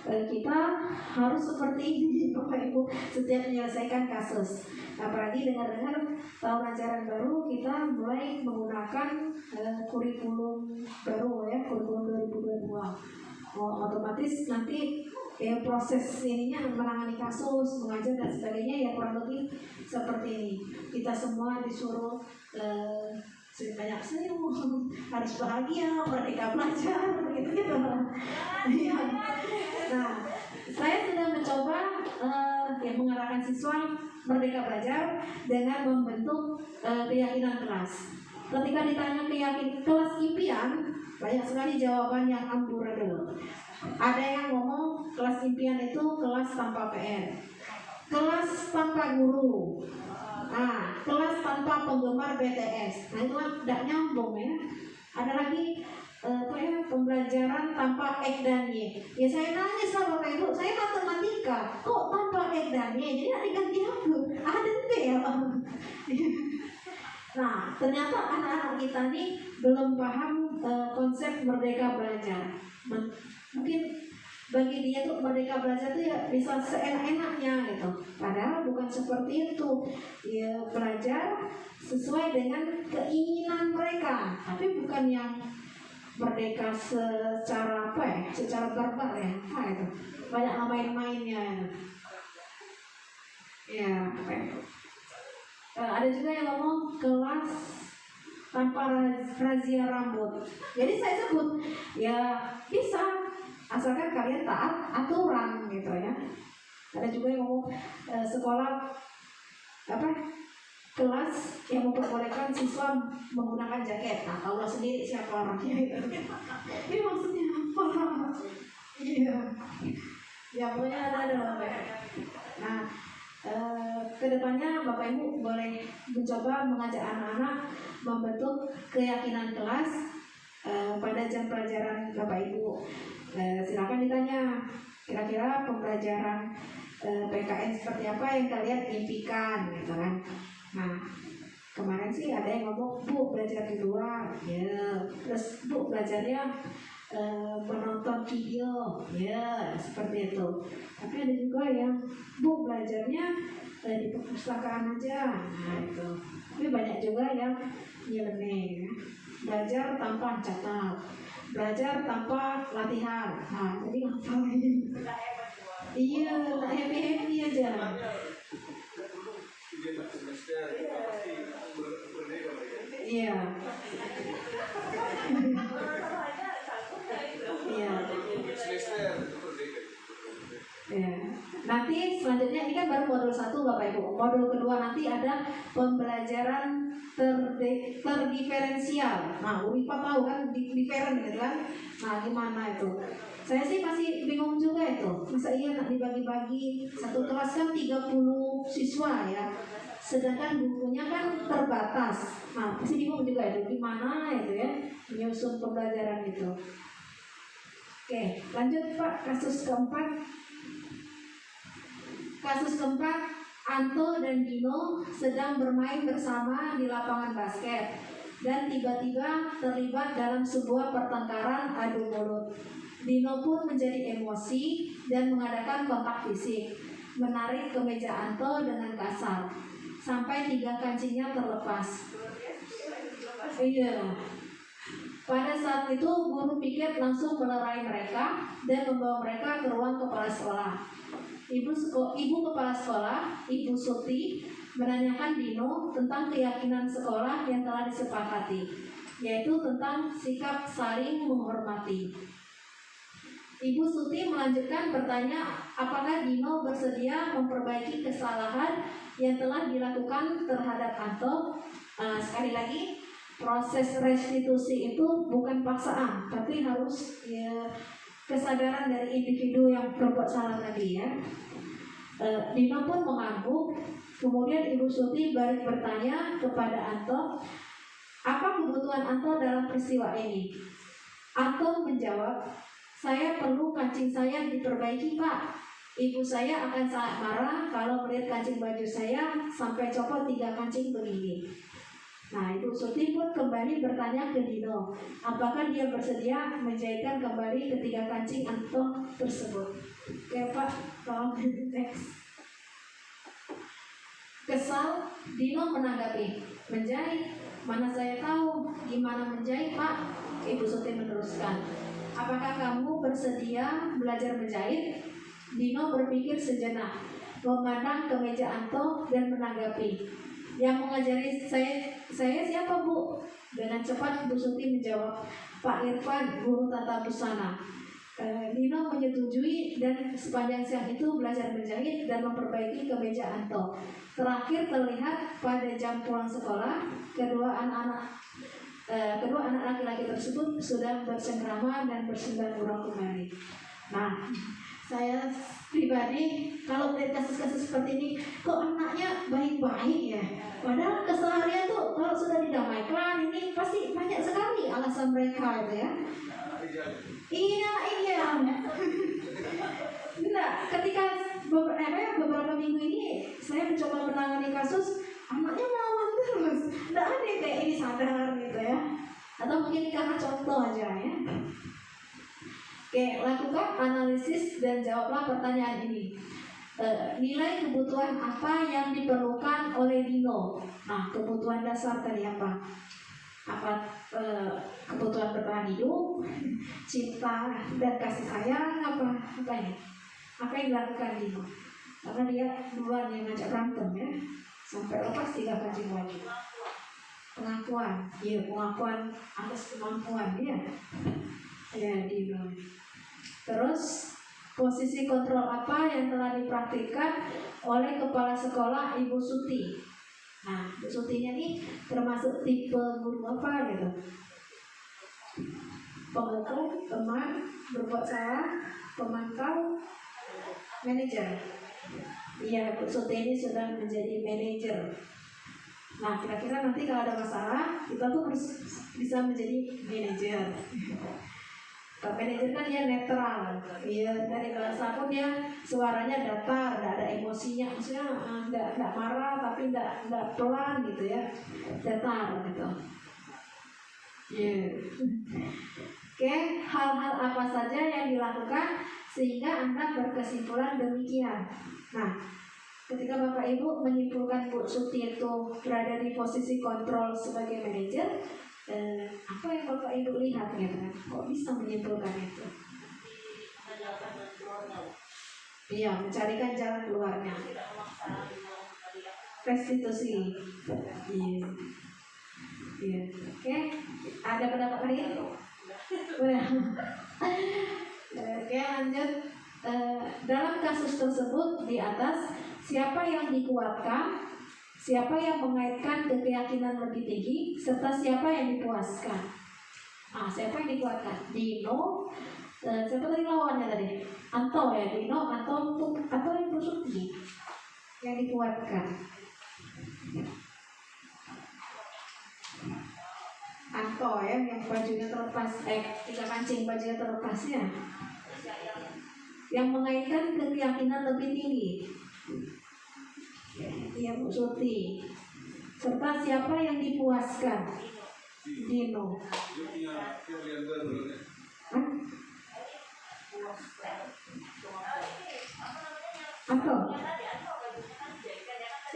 kita harus seperti ini Bapak Ibu setiap menyelesaikan kasus. Apalagi dengar-dengar tahun ajaran baru kita mulai menggunakan kurikulum baru ya, kurikulum 2022. Otomatis nanti proses ininya menangani kasus, mengajar dan sebagainya ya kurang lebih seperti ini. Kita semua disuruh banyak senyum, harus bahagia, merdeka belajar, gitu. Nah, saya sudah mencoba mengarahkan siswa merdeka belajar dengan membentuk keyakinan kelas. Ketika ditanya kelas impian, banyak sekali jawaban yang amburadul. Ada yang ngomong kelas impian itu kelas tanpa PR, kelas tanpa guru. Nah, kelas tanpa penggemar BTS. Nah, itu kan tidak nyambung ya. Ada lagi pembelajaran tanpa X dan Y. Ya saya nanya sama Bapak Ibu, saya matematika, kok tanpa X dan Y? Jadi ada ganti apa? A dan B ya Pak. Nah, ternyata anak-anak kita nih belum paham konsep merdeka belajar. Mungkin bagi dia tuh merdeka belajar tuh ya bisa seenak-enaknya gitu. Padahal bukan seperti itu. Ya belajar sesuai dengan keinginan mereka, tapi bukan yang merdeka secara apa ya? Secara barbar ya. Apa itu? Banyak main-mainnya. Ya, apa itu? Ada juga yang ngomong kelas tanpa razia rambut. Jadi saya sebut ya bisa asalkan kalian taat aturan gitu ya. Ada juga yang ngomong sekolah apa kelas yang memperbolehkan siswa menggunakan jaket. Nah, tahu sendiri siapa orangnya itu. Ini maksudnya apa? Iya. Ya pokoknya ada Bapak. Nah, kedepannya Bapak Ibu boleh mencoba mengajak anak-anak membentuk keyakinan kelas pada jam pelajaran Bapak Ibu. Silakan ditanya kira-kira pembelajaran PKN seperti apa yang kalian impikan gitu kan. Nah, kemarin sih ada yang ngomong, Bu belajar kedua, ya. Terus Bu belajarnya menonton video, ya seperti itu. Tapi ada juga yang Bu belajarnya di perpustakaan aja, nah itu. Tapi banyak juga yang nyeleneh, ya. Belajar tanpa catat, belajar tanpa latihan. Nah, jadi ngapain? Iya, tak happy aja. Iya. Iya. Ya. Nanti selanjutnya ini kan baru modul 1 Bapak Ibu. Modul kedua nanti ada pembelajaran terdiferensial. Nah, UNIPA tahu kan diferen gitu kan. Nah, gimana itu? Saya sih masih bingung juga itu. Masa iya nak dibagi-bagi satu kelas kan 30 siswa ya. Sedangkan bukunya kan terbatas. Nah, masih bingung juga itu gimana itu ya menyusun pembelajaran itu. Oke, lanjut Pak, kasus keempat. Kasus keempat, Anto dan Dino sedang bermain bersama di lapangan basket dan tiba-tiba terlibat dalam sebuah pertengkaran adu mulut. Dino pun menjadi emosi dan mengadakan kontak fisik, menarik kemeja Anto dengan kasar sampai 3 kancingnya terlepas. Iya. Pada saat itu guru piket langsung melerai mereka dan membawa mereka ke ruang kepala sekolah. Ibu kepala sekolah, Ibu Suti, menanyakan Dino tentang keyakinan sekolah yang telah disepakati, yaitu tentang sikap saling menghormati. Ibu Suti melanjutkan bertanya apakah Dino bersedia memperbaiki kesalahan yang telah dilakukan terhadap Anto. Sekali lagi, proses restitusi itu bukan paksaan, tapi harus ya, kesadaran dari individu yang berbuat salah tadi ya. Dino pun mengangguk. Kemudian Ibu Suti balik bertanya kepada Anto, apa kebutuhan Anto dalam peristiwa ini? Anto menjawab, saya perlu kancing saya diperbaiki Pak. Ibu saya akan sangat marah kalau melihat kancing baju saya sampai copot 3 kancing begini. Nah, Ibu Suti pun kembali bertanya ke Dino, apakah dia bersedia menjahitkan kembali ketiga kancing Anto tersebut. Oke Pak, tolong teks. Kesal, Dino menanggapi, menjahit? Mana saya tahu gimana menjahit Pak. Ibu Suti meneruskan, apakah kamu bersedia belajar menjahit? Dino berpikir sejenak, memandang ke meja Anto dan menanggapi, yang mengajari saya siapa Bu? Dengan cepat Bu Suti menjawab, Pak Irfan, guru tata busana. Dino menyetujui dan sepanjang siang itu belajar menjahit dan memperbaiki kemeja Anto. Terakhir terlihat pada jam pulang sekolah, kedua anak laki-laki tersebut sudah bersengkrama dan bersembah gurau kembali. Nah, saya pribadi kalau melihat kasus-kasus seperti ini, kok anaknya baik-baik ya? Padahal keseharian tuh kalau sudah didamaikan ini pasti banyak sekali alasan mereka itu ya. Iya. Nah, ketika beberapa minggu ini saya mencoba menangani kasus, anaknya melawan terus. Nggak ada yang kayak ini sadar gitu ya. Atau mungkin karena contoh aja ya. Oke, lakukan analisis dan jawablah pertanyaan ini. Nilai kebutuhan apa yang diperlukan oleh Dino? Nah, kebutuhan dasar tadi apa? Kebutuhan bertahan hidup, cinta dan kasih sayang, apa ini? Apa yang dilakukan Dino? Karena dia duluan yang ngajak berantem ya, sampai lepas 3 kancing baju. Pengakuan, iya pengakuan atas kemampuan dia. Ya Dino. Terus posisi kontrol apa yang telah dipraktikkan oleh kepala sekolah Ibu Suti? Nah, Ibu Sutinya nih termasuk tipe guru apa gitu? Pemukul, teman, berbuat salah, pemantau, manajer. Iya, Bu Suti ini sudah menjadi manajer. Nah, kira-kira nanti kalau ada masalah, kita tuh harus bisa menjadi manajer. Manajer kan dia netral, ya dari bahasa pun dia suaranya datar, tidak ada emosinya, maksudnya nggak marah tapi nggak pelan gitu ya, datar gitu. Oke, hal-hal apa saja yang dilakukan sehingga Anda berkesimpulan demikian. Nah, ketika Bapak Ibu menyimpulkan Bu Suti itu berada di posisi kontrol sebagai manajer, apa yang Bapak Ibu lihat gitu kan? Kok bisa menyimpulkan itu? Iya, mencarikan jalan keluarnya. Restitusi. Iya. Iya. Oke, ada pendapat lain? Oke, lanjut. Dalam kasus tersebut di atas, siapa yang dikuatkan, siapa yang mengaitkan ke keyakinan lebih tinggi, serta siapa yang dipuaskan. Siapa yang dikuatkan? Dino, siapa tadi lawannya tadi? Anto ya, Dino atau Ibu Suti yang dikuatkan. Anto ya, yang bajunya terlepas, tiga kancing bajunya terlepas ya, yang mengaitkan ke keyakinan lebih tinggi. Ya Bu Suti. Serta siapa yang dipuaskan? Dino. Anto.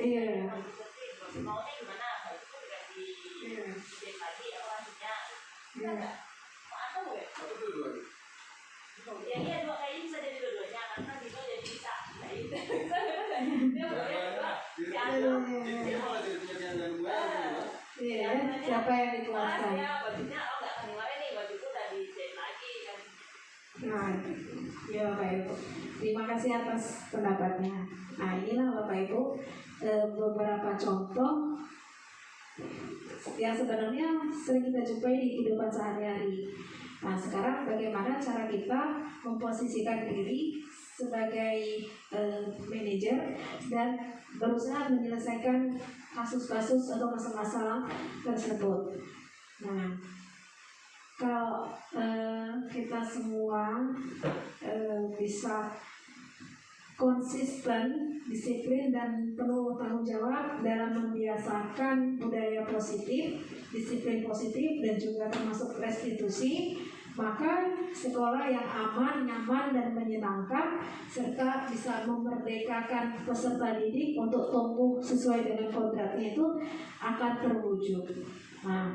Iya. Maunya gimana? Itu dikasih ide lagi apa maksudnya? Bisa nggak? Mau atau gue? Iya dua kayaknya bisa jadi dua-duanya karena Dino jadi bisa. Dia boleh dua. Iya, siapa yang dikeluarkan? Bajunya nggak akan kemarin nih, bajuku udah dijahit lagi kan. Nah, ya Bapak Ibu, terima kasih atas pendapatnya. Nah, inilah Bapak Ibu beberapa contoh yang sebenarnya sering kita jumpai di kehidupan sehari-hari. Nah, sekarang bagaimana cara kita memposisikan diri sebagai manajer dan berusaha menyelesaikan kasus-kasus atau masalah-masalah tersebut. Nah, kalau kita semua bisa konsisten, disiplin, dan penuh tanggung jawab dalam membiasakan budaya positif, disiplin positif, dan juga termasuk restitusi, maka sekolah yang aman, nyaman, dan menyenangkan, serta bisa memerdekakan peserta didik untuk tumbuh sesuai dengan kodratnya itu akan terwujud. Nah,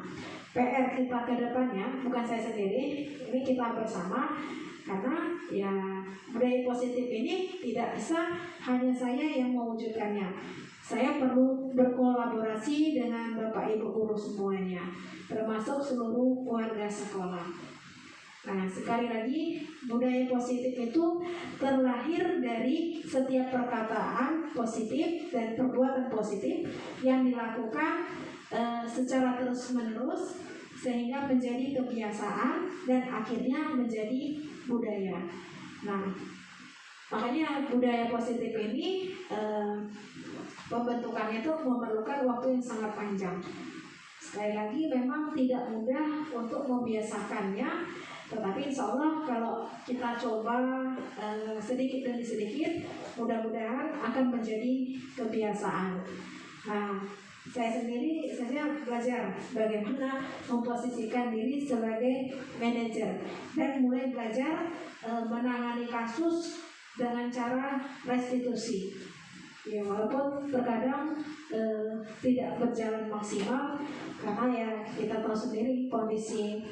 PR kita ke depannya, bukan saya sendiri, ini kita bersama, karena ya budaya positif ini tidak bisa hanya saya yang mewujudkannya. Saya perlu berkolaborasi dengan Bapak Ibu guru semuanya, termasuk seluruh warga sekolah. Nah, sekali lagi, budaya positif itu terlahir dari setiap perkataan positif dan perbuatan positif yang dilakukan secara terus-menerus sehingga menjadi kebiasaan dan akhirnya menjadi budaya. Nah, makanya budaya positif ini pembentukannya itu memerlukan waktu yang sangat panjang. Sekali lagi memang tidak mudah untuk membiasakannya, tetapi insya Allah kalau kita coba sedikit demi sedikit, mudah-mudahan akan menjadi kebiasaan. Nah, saya sendiri belajar bagaimana memposisikan diri sebagai manajer dan mulai belajar menangani kasus dengan cara restitusi. Ya, walaupun terkadang tidak berjalan maksimal karena ya kita tahu sendiri kondisi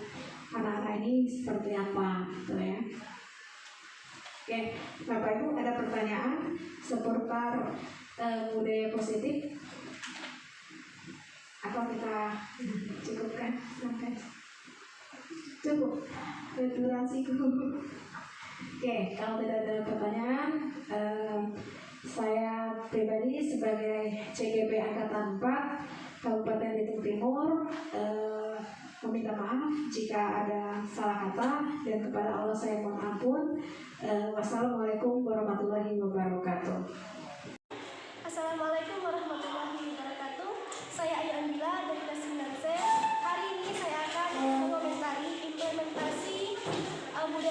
anak-anak ini seperti apa, gitu ya. Oke, Bapak Ibu ada pertanyaan seputar budaya positif? Atau kita cukupkan sampai cukup durasi? Oke, kalau tidak ada pertanyaan, saya pribadi sebagai CGP Angkatan 4 Kabupaten Belitung Timur meminta maaf jika ada salah kata dan kepada Allah saya mohon ampun. Wassalamualaikum warahmatullahi wabarakatuh. Assalamualaikum warahmatullahi wabarakatuh. Saya Ayu Andila dari kelas 9C. Hari ini saya akan mengomentari implementasi budaya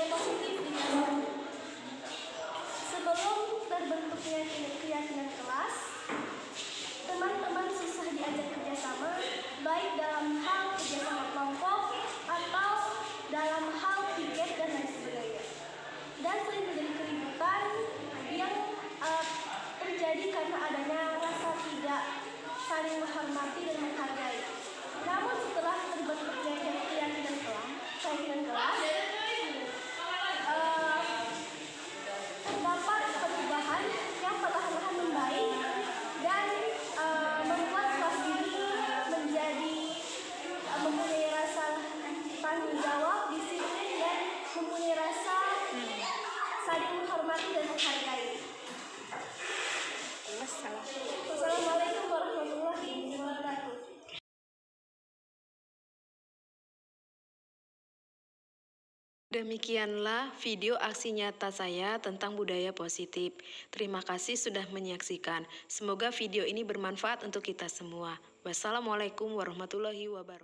keyakinan kelas. Teman-teman susah diajak kerjasama, baik dalam hal kerjasama kelompok atau dalam hal piket dan lain sebagainya. Dan sering terjadi keributan yang terjadi karena adanya rasa tidak saling menghormati dan menghargai. Namun setelah terlibat keyakinan kelas, terdapat perubahan yang perlahan-lahan membaik dan membuat kelas ini menjadi mempunyai rasa tanggung jawab, disiplin, dan mempunyai rasa saling menghormati dan menghargai. Wassalamualaikum warahmatullahi wabarakatuh. Demikianlah video aksi nyata saya tentang budaya positif. Terima kasih sudah menyaksikan. Semoga video ini bermanfaat untuk kita semua. Wassalamualaikum warahmatullahi wabarakatuh.